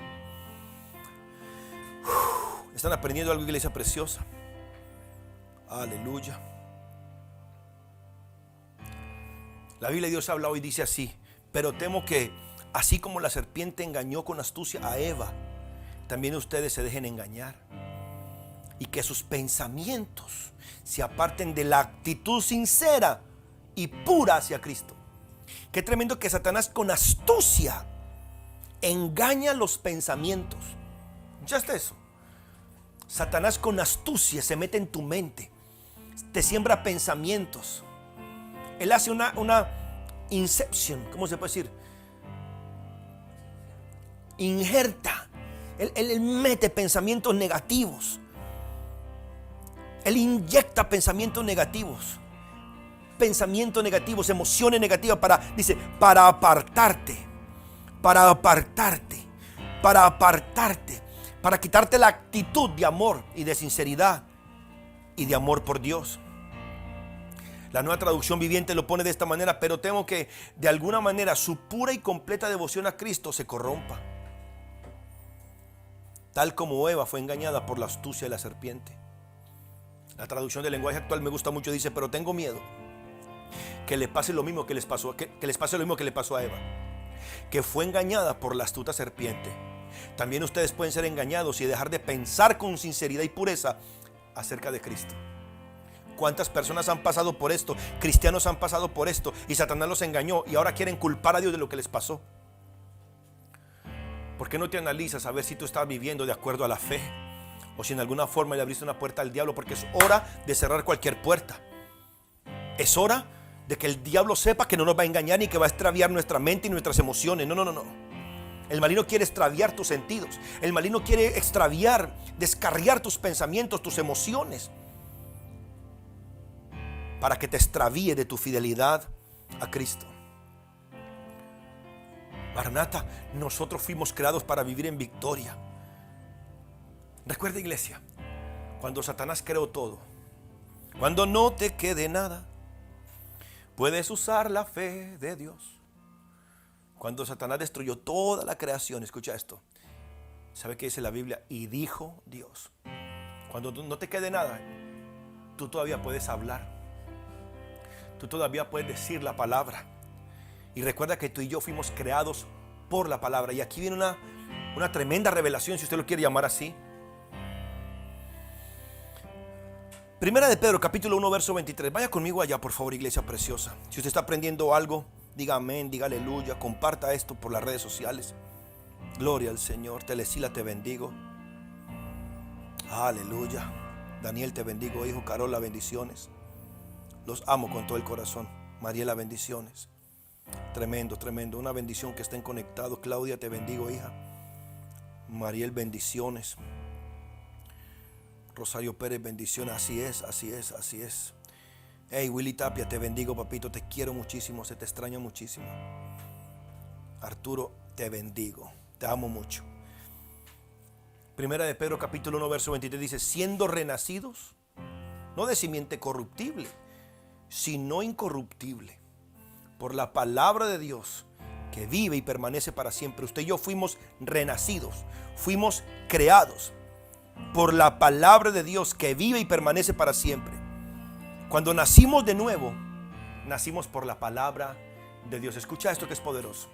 ¿Están aprendiendo algo, iglesia preciosa? Aleluya. La Biblia de Dios habla hoy, dice así: pero temo que, así como la serpiente engañó con astucia a Eva, también ustedes se dejen engañar, y que sus pensamientos se aparten de la actitud sincera y pura hacia Cristo. Qué tremendo que Satanás con astucia engaña los pensamientos. ¿Escuchaste eso? Satanás con astucia se mete en tu mente, te siembra pensamientos. Él hace una inception, ¿cómo se puede decir? Injerta. Él mete pensamientos negativos. Él inyecta pensamientos negativos, emociones negativas para apartarte, para quitarte la actitud de amor y de sinceridad y de amor por Dios. La Nueva Traducción Viviente lo pone de esta manera: pero temo que de alguna manera su pura y completa devoción a Cristo se corrompa, tal como Eva fue engañada por la astucia de la serpiente. La traducción del lenguaje actual me gusta mucho, dice: pero tengo miedo que le pase lo mismo que les pasó, que les pase lo mismo que le pasó a Eva, que fue engañada por la astuta serpiente. También ustedes pueden ser engañados y dejar de pensar con sinceridad y pureza acerca de Cristo. ¿Cuántas personas han pasado por esto? Cristianos han pasado por esto y Satanás los engañó y ahora quieren culpar a Dios de lo que les pasó. ¿Por qué no te analizas a ver si tú estás viviendo de acuerdo a la fe? O si en alguna forma le abriste una puerta al diablo, porque es hora de cerrar cualquier puerta. Es hora de que el diablo sepa que no nos va a engañar ni que va a extraviar nuestra mente y nuestras emociones. No. El maligno quiere extraviar tus sentidos. El maligno quiere extraviar, descarriar tus pensamientos, tus emociones, para que te extravíe de tu fidelidad a Cristo. Maranata, nosotros fuimos creados para vivir en victoria. Recuerda, iglesia, cuando Satanás creó todo, cuando no te quede nada, puedes usar la fe de Dios. Cuando Satanás destruyó toda la creación, escucha esto, ¿sabe qué dice la Biblia? Y dijo Dios: cuando no te quede nada, tú todavía puedes hablar, tú todavía puedes decir la palabra. Y recuerda que tú y yo fuimos creados por la palabra. Y aquí viene una tremenda revelación, si usted lo quiere llamar así. Primera de Pedro, capítulo 1, verso 23. Vaya conmigo allá, por favor, iglesia preciosa. Si usted está aprendiendo algo, diga amén, diga aleluya. Comparta esto por las redes sociales. Gloria al Señor. Telecila, te bendigo. Aleluya. Daniel, te bendigo, hijo. Carola, bendiciones. Los amo con todo el corazón. Mariela, bendiciones. Tremendo. Una bendición que estén conectados. Claudia, te bendigo, hija. Mariel, bendiciones. Rosario Pérez, bendiciones. Así es. Hey, Willy Tapia, te bendigo, papito. Te quiero muchísimo, se te extraña muchísimo. Arturo, te bendigo, te amo mucho. Primera de Pedro, capítulo 1, verso 23 dice: siendo renacidos, no de simiente corruptible, sino incorruptible, por la palabra de Dios, que vive y permanece para siempre. Usted y yo fuimos renacidos, fuimos creados por la palabra de Dios, que vive y permanece para siempre. Cuando nacimos de nuevo, nacimos por la palabra de Dios. Escucha esto que es poderoso.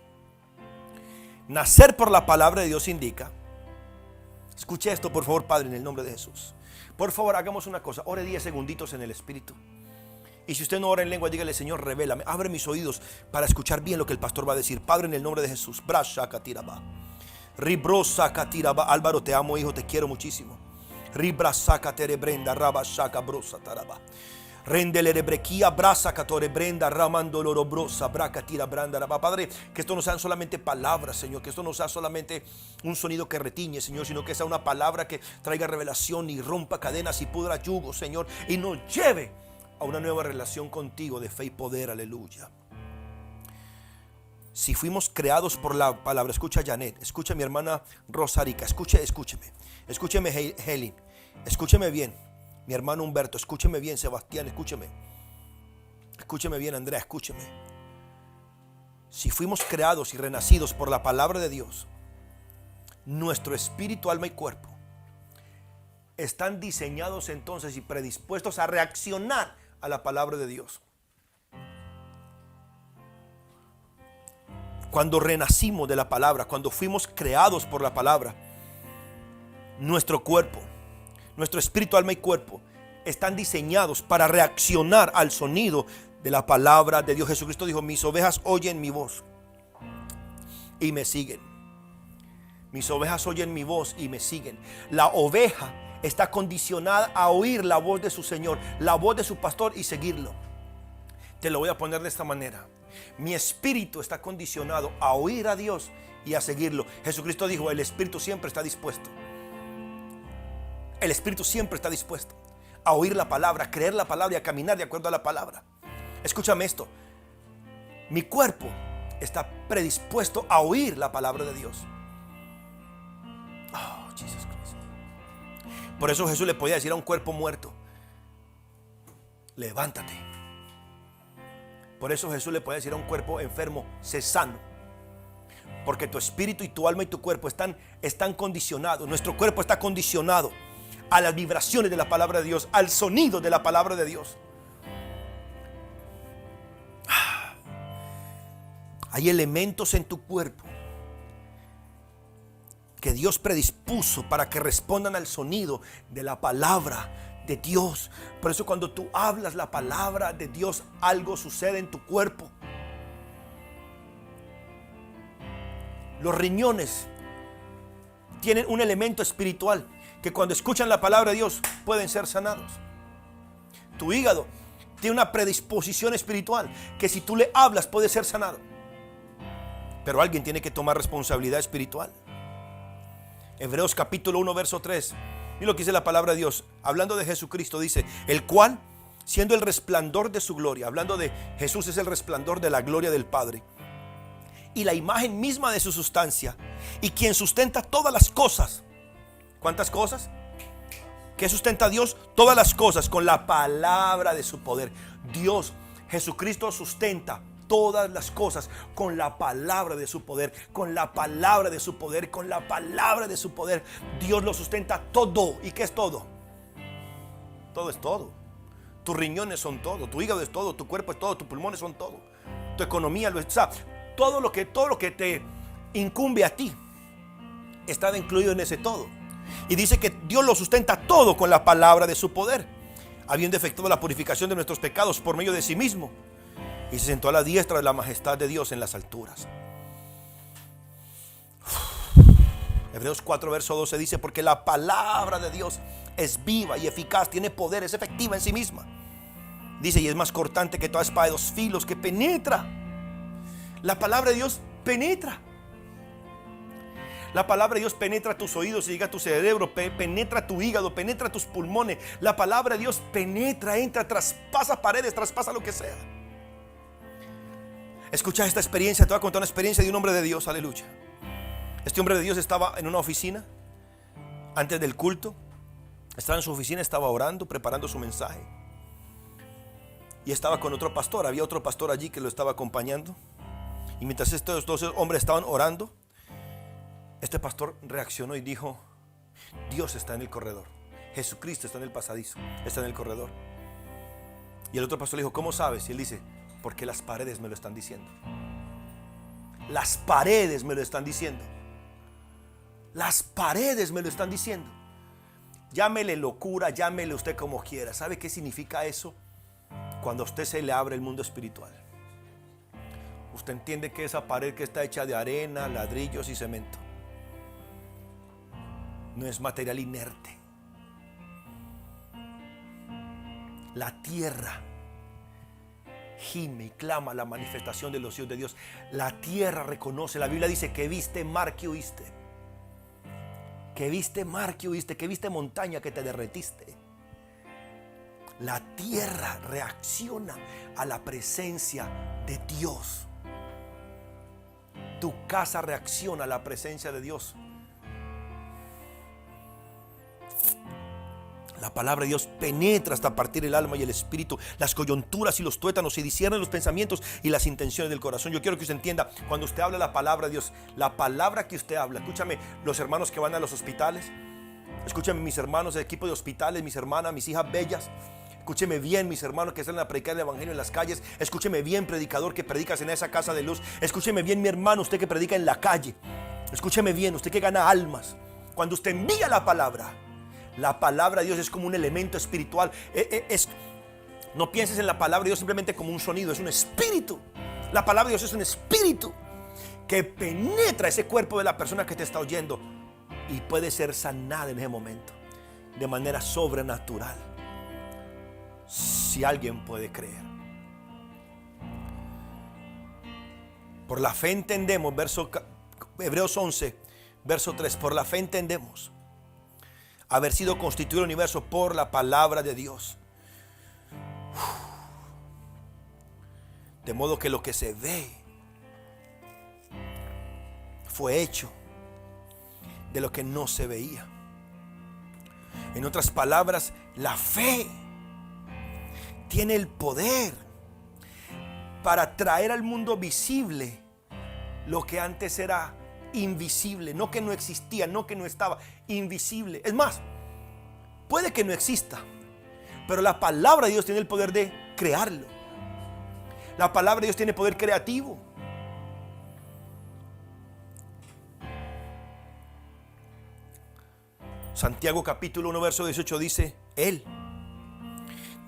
Nacer por la palabra de Dios indica, escuche esto por favor, Padre, en el nombre de Jesús. Por favor, hagamos una cosa, ore 10 segunditos en el Espíritu. Y si usted no ora en lengua, dígale: Señor, revélame, abre mis oídos para escuchar bien lo que el pastor va a decir. Padre, en el nombre de Jesús. Ribrosa Katiraba. Álvaro, te amo, hijo, te quiero muchísimo. Ribrasaka terebrenda rabashaka brosa taraba. Rendele rebrequia brasa catore brenda ramando lorobrosa bracatira branda raba. Padre, que esto no sean solamente palabras, Señor, que esto no sea solamente un sonido que retiñe, Señor, sino que sea una palabra que traiga revelación y rompa cadenas y pudra yugos, Señor, y nos lleve a una nueva relación contigo de fe y poder. Aleluya. Si fuimos creados por la palabra, escucha Janet, escucha mi hermana Rosarica, escúcheme Heli, escúcheme bien, mi hermano Humberto, escúcheme bien Sebastián, escúcheme bien Andrea, escúcheme. Si fuimos creados y renacidos por la palabra de Dios, nuestro espíritu, alma y cuerpo están diseñados entonces y predispuestos a reaccionar a la palabra de Dios. Cuando renacimos de la palabra, cuando fuimos creados por la palabra, nuestro cuerpo, nuestro espíritu, alma y cuerpo están diseñados para reaccionar al sonido de la palabra de Dios. Jesucristo dijo: mis ovejas oyen mi voz y me siguen. Mis ovejas oyen mi voz y me siguen. La oveja está condicionada a oír la voz de su Señor, la voz de su pastor, y seguirlo. Te lo voy a poner de esta manera: mi espíritu está condicionado a oír a Dios y a seguirlo. Jesucristo dijo: el espíritu siempre está dispuesto. El espíritu siempre está dispuesto a oír la palabra, a creer la palabra y a caminar de acuerdo a la palabra. Escúchame esto: mi cuerpo está predispuesto a oír la palabra de Dios. Oh, Jesus Christ. Por eso Jesús le podía decir a un cuerpo muerto: levántate. Por eso Jesús le podía decir a un cuerpo enfermo: sé sano. Porque tu espíritu y tu alma y tu cuerpo están condicionados. Nuestro cuerpo está condicionado a las vibraciones de la palabra de Dios, al sonido de la palabra de Dios. Hay elementos en tu cuerpo que Dios predispuso para que respondan al sonido de la palabra de Dios. Por eso cuando tú hablas la palabra de Dios, algo sucede en tu cuerpo. Los riñones tienen un elemento espiritual que cuando escuchan la palabra de Dios pueden ser sanados. Tu hígado tiene una predisposición espiritual que si tú le hablas puede ser sanado. Pero alguien tiene que tomar responsabilidad espiritual. Hebreos capítulo 1 verso 3. Y lo que dice la palabra de Dios, hablando de Jesucristo, dice: el cual, siendo el resplandor de su gloria, hablando de Jesús, es el resplandor de la gloria del Padre y la imagen misma de su sustancia, y quien sustenta todas las cosas. ¿Cuántas cosas? ¿Qué sustenta a Dios? Todas las cosas con la palabra de su poder. Dios, Jesucristo, sustenta todas las cosas con la palabra de su poder, con la palabra de su poder, con la palabra de su poder. Dios lo sustenta todo. ¿Y qué es todo? Todo es todo. Tus riñones son todo, tu hígado es todo, tu cuerpo es todo, tus pulmones son todo, tu economía lo es. O sea, todo lo que te incumbe a ti está incluido en ese todo. Y dice que Dios lo sustenta todo con la palabra de su poder, habiendo efectuado la purificación de nuestros pecados por medio de sí mismo, y se sentó a la diestra de la majestad de Dios en las alturas. Hebreos 4 verso 12 dice: porque la palabra de Dios es viva y eficaz, tiene poder, es efectiva en sí misma. Dice: y es más cortante que toda espada de dos filos, que penetra. La palabra de Dios penetra. La palabra de Dios penetra tus oídos y llega a tu cerebro, penetra tu hígado, penetra tus pulmones. La palabra de Dios penetra, entra, traspasa paredes, traspasa lo que sea. Escucha esta experiencia, te voy a contar una experiencia de un hombre de Dios, aleluya. Este hombre de Dios estaba en una oficina antes del culto. Estaba en su oficina, estaba orando, preparando su mensaje. Y estaba con otro pastor, había otro pastor allí que lo estaba acompañando. Y mientras estos dos hombres estaban orando, este pastor reaccionó y dijo: Dios está en el corredor, Jesucristo está en el pasadizo, está en el corredor. Y el otro pastor le dijo: ¿cómo sabes? Y él dice: porque las paredes me lo están diciendo. Las paredes me lo están diciendo. Las paredes me lo están diciendo. Llámele locura, llámele usted como quiera. ¿Sabe qué significa eso? Cuando a usted se le abre el mundo espiritual, usted entiende que esa pared que está hecha de arena, ladrillos y cemento no es material inerte. La tierra gime y clama la manifestación de los hijos de Dios. La tierra reconoce. La Biblia dice que viste mar que oíste, que viste mar que oíste, que viste montaña que te derretiste. La tierra reacciona a la presencia de Dios. Tu casa reacciona a la presencia de Dios. La palabra de Dios penetra hasta partir el alma y el espíritu, las coyunturas y los tuétanos, y discierne los pensamientos y las intenciones del corazón. Yo quiero que usted entienda, cuando usted habla la palabra de Dios, la palabra que usted habla, escúchame, los hermanos que van a los hospitales, Escúcheme, mis hermanos del equipo de hospitales, mis hermanas, mis hijas bellas. Escúcheme bien, mis hermanos que salen a predicar el evangelio en las calles. Escúcheme bien, predicador que predicas en esa casa de luz. Escúcheme bien, mi hermano, usted que predica en la calle. Escúcheme bien, usted que gana almas. Cuando usted envía la palabra de Dios es como un elemento espiritual. No pienses en la palabra de Dios simplemente como un sonido, es un espíritu. La palabra de Dios es un espíritu que penetra ese cuerpo de la persona que te está oyendo y puede ser sanada en ese momento de manera sobrenatural, si alguien puede creer. Por la fe entendemos, Hebreos 11, verso 3, por la fe entendemos haber sido constituido el universo por la palabra de Dios. De modo que lo que se ve fue hecho de lo que no se veía. En otras palabras, la fe tiene el poder para traer al mundo visible lo que antes era invisible, no que no existía, no que no estaba, invisible. Es más, puede que no exista, pero la palabra de Dios tiene el poder de crearlo. La palabra de Dios tiene poder creativo. Santiago capítulo 1 verso 18 dice: Él,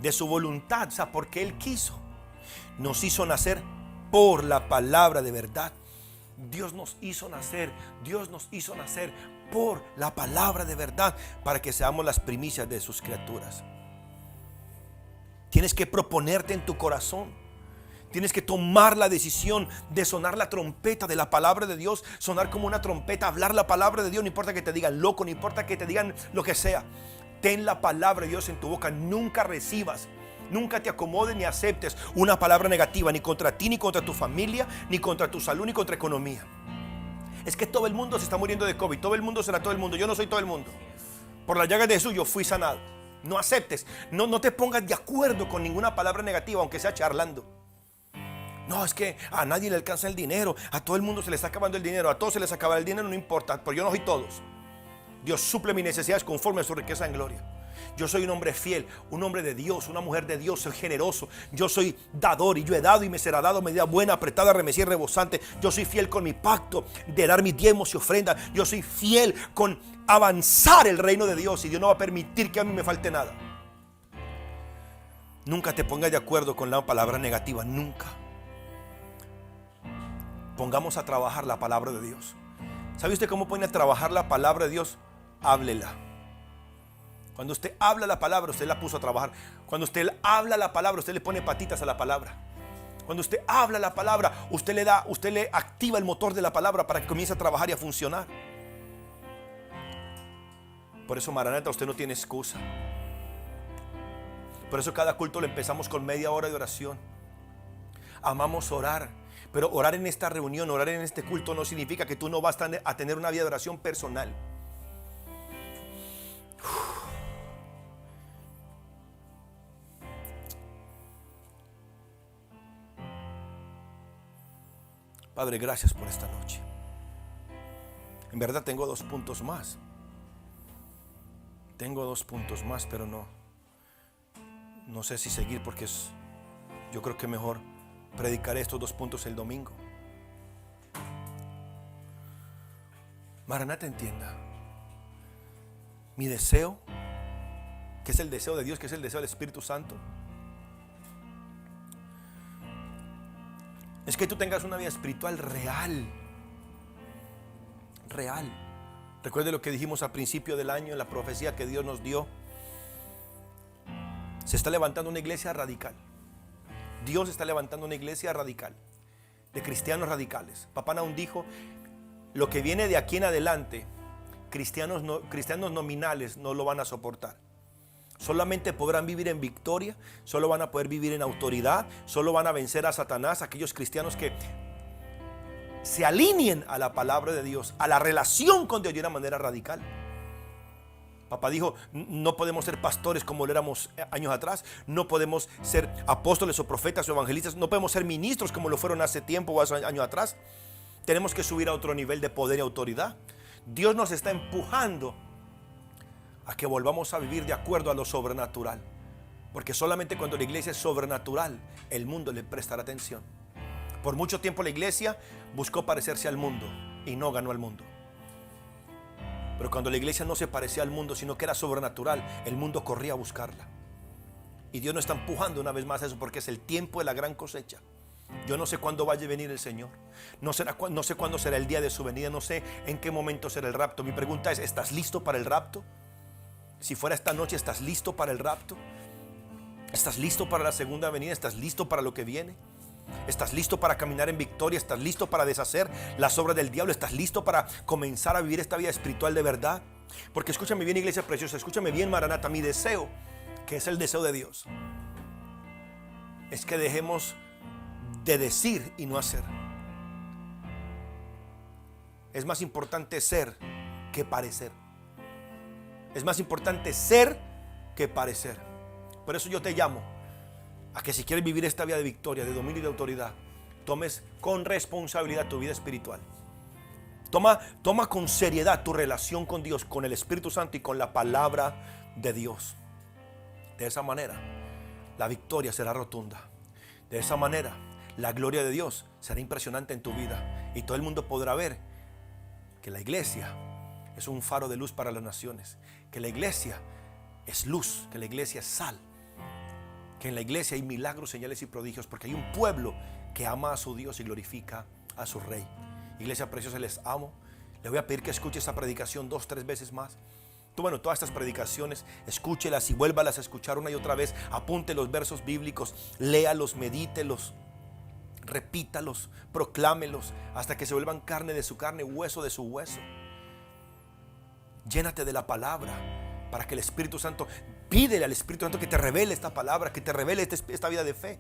de su voluntad, o sea, porque Él quiso, nos hizo nacer por la palabra de verdad. Dios nos hizo nacer por la palabra de verdad, para que seamos las primicias de sus criaturas. Tienes que proponerte en tu corazón. Tienes que tomar la decisión de sonar la trompeta de la palabra de Dios. Sonar como una trompeta, hablar la palabra de Dios. No importa que te digan loco, no importa que te digan lo que sea. Ten la palabra de Dios en tu boca. Nunca recibas, nunca te acomodes ni aceptes una palabra negativa, ni contra ti, ni contra tu familia, ni contra tu salud, ni contra economía. Es que todo el mundo se está muriendo de COVID. Todo el mundo será todo el mundo. Yo no soy todo el mundo. Por las llagas de Jesús yo fui sanado. No aceptes, no te pongas de acuerdo con ninguna palabra negativa, aunque sea charlando. No, es que a nadie le alcanza el dinero, a todo el mundo se le está acabando el dinero, a todos se les acaba el dinero, no importa, pero yo no soy todos. Dios suple mis necesidades conforme a su riqueza en gloria. Yo soy un hombre fiel, un hombre de Dios, una mujer de Dios, soy generoso. Yo soy dador y yo he dado y me será dado medida buena, apretada, remecida y rebosante. Yo soy fiel con mi pacto de dar mis diezmos y ofrendas. Yo soy fiel con avanzar el reino de Dios y Dios no va a permitir que a mí me falte nada. Nunca te pongas de acuerdo con la palabra negativa, nunca. Pongamos a trabajar la palabra de Dios. ¿Sabe usted cómo pone a trabajar la palabra de Dios? Háblela. Cuando usted habla la palabra, usted la puso a trabajar. Cuando usted habla la palabra, usted le pone patitas a la palabra. Cuando usted habla la palabra, usted le activa el motor de la palabra para que comience a trabajar y a funcionar. Por eso, Maranata, usted no tiene excusa. Por eso cada culto lo empezamos con media hora de oración. Amamos orar. Pero orar en esta reunión, orar en este culto no significa que tú no vas a tener una vida de oración personal. Padre, gracias por esta noche. En verdad tengo 2 puntos más. Tengo 2 puntos más, pero no sé si seguir porque yo creo que mejor predicaré estos 2 puntos el domingo. Maranata, entienda. Mi deseo, que es el deseo de Dios, que es el deseo del Espíritu Santo, es que tú tengas una vida espiritual real. Real. Recuerde lo que dijimos al principio del año en la profecía que Dios nos dio. Se está levantando una iglesia radical. Dios está levantando una iglesia radical, de cristianos radicales. Papá Naum dijo: lo que viene de aquí en adelante, cristianos nominales no lo van a soportar. Solamente podrán vivir en victoria, solo van a poder vivir en autoridad, solo van a vencer a Satanás aquellos cristianos que se alineen a la palabra de Dios, a la relación con Dios de una manera radical. Papá dijo: no podemos ser pastores como lo éramos años atrás, no podemos ser apóstoles o profetas o evangelistas, no podemos ser ministros como lo fueron hace tiempo o hace años atrás. Tenemos que subir a otro nivel de poder y autoridad. Dios nos está empujando a que volvamos a vivir de acuerdo a lo sobrenatural. Porque solamente cuando la iglesia es sobrenatural, el mundo le prestará atención. Por mucho tiempo la iglesia buscó parecerse al mundo y no ganó al mundo. Pero cuando la iglesia no se parecía al mundo, sino que era sobrenatural, el mundo corría a buscarla. Y Dios nos está empujando una vez más a eso, porque es el tiempo de la gran cosecha. Yo no sé cuándo vaya a venir el Señor. No sé cuándo será el día de su venida. No sé en qué momento será el rapto. Mi pregunta es, ¿estás listo para el rapto? Si fuera esta noche, ¿estás listo para el rapto? ¿Estás listo para la segunda venida? ¿Estás listo para lo que viene? ¿Estás listo para caminar en victoria? ¿Estás listo para deshacer las obras del diablo? ¿Estás listo para comenzar a vivir esta vida espiritual de verdad? Porque escúchame bien, iglesia preciosa, escúchame bien, Maranata. Mi deseo, que es el deseo de Dios, es que dejemos de decir y no hacer. Es más importante ser que parecer. Es más importante ser que parecer. Por eso yo te llamo a que si quieres vivir esta vida de victoria, de dominio y de autoridad, tomes con responsabilidad tu vida espiritual. Toma con seriedad tu relación con Dios, con el Espíritu Santo y con la palabra de Dios. De esa manera, la victoria será rotunda. De esa manera, la gloria de Dios será impresionante en tu vida. Y todo el mundo podrá ver que la iglesia es un faro de luz para las naciones. Que la iglesia es luz, que la iglesia es sal. Que en la iglesia hay milagros, señales y prodigios, porque hay un pueblo que ama a su Dios y glorifica a su Rey. Iglesia preciosa, les amo. Les voy a pedir que escuche esta predicación 2, 3 veces más. Todas estas predicaciones, escúchelas y vuélvalas a escuchar una y otra vez. Apunte los versos bíblicos, léalos, medítelos, repítalos, proclámelos, hasta que se vuelvan carne de su carne, hueso de su hueso. Llénate de la palabra, para que el Espíritu Santo, pídele al Espíritu Santo que te revele esta palabra, que te revele esta vida de fe.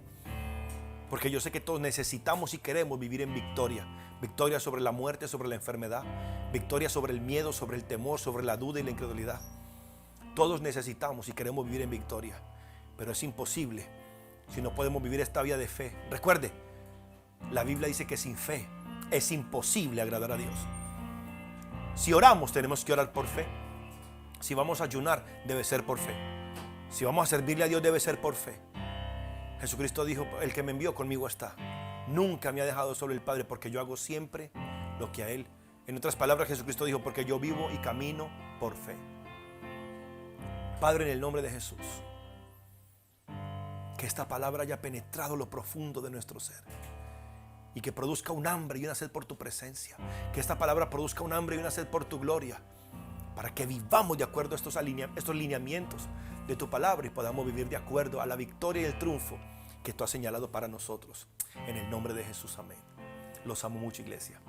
Porque yo sé que todos necesitamos y queremos vivir en victoria. Victoria sobre la muerte, sobre la enfermedad. Victoria sobre el miedo, sobre el temor, sobre la duda y la incredulidad. Todos necesitamos y queremos vivir en victoria. Pero es imposible si no podemos vivir esta vida de fe. Recuerde, la Biblia dice que sin fe es imposible agradar a Dios. Si oramos, tenemos que orar por fe. Si vamos a ayunar, debe ser por fe. Si vamos a servirle a Dios, debe ser por fe. Jesucristo dijo, el que me envió conmigo está. Nunca me ha dejado solo el Padre, porque yo hago siempre lo que a Él. En otras palabras, Jesucristo dijo, porque yo vivo y camino por fe. Padre, en el nombre de Jesús, que esta palabra haya penetrado lo profundo de nuestro ser y que produzca un hambre y una sed por tu presencia. Que esta palabra produzca un hambre y una sed por tu gloria, para que vivamos de acuerdo a estos lineamientos de tu palabra y podamos vivir de acuerdo a la victoria y el triunfo que tú has señalado para nosotros. En el nombre de Jesús, amén. Los amo mucho, iglesia.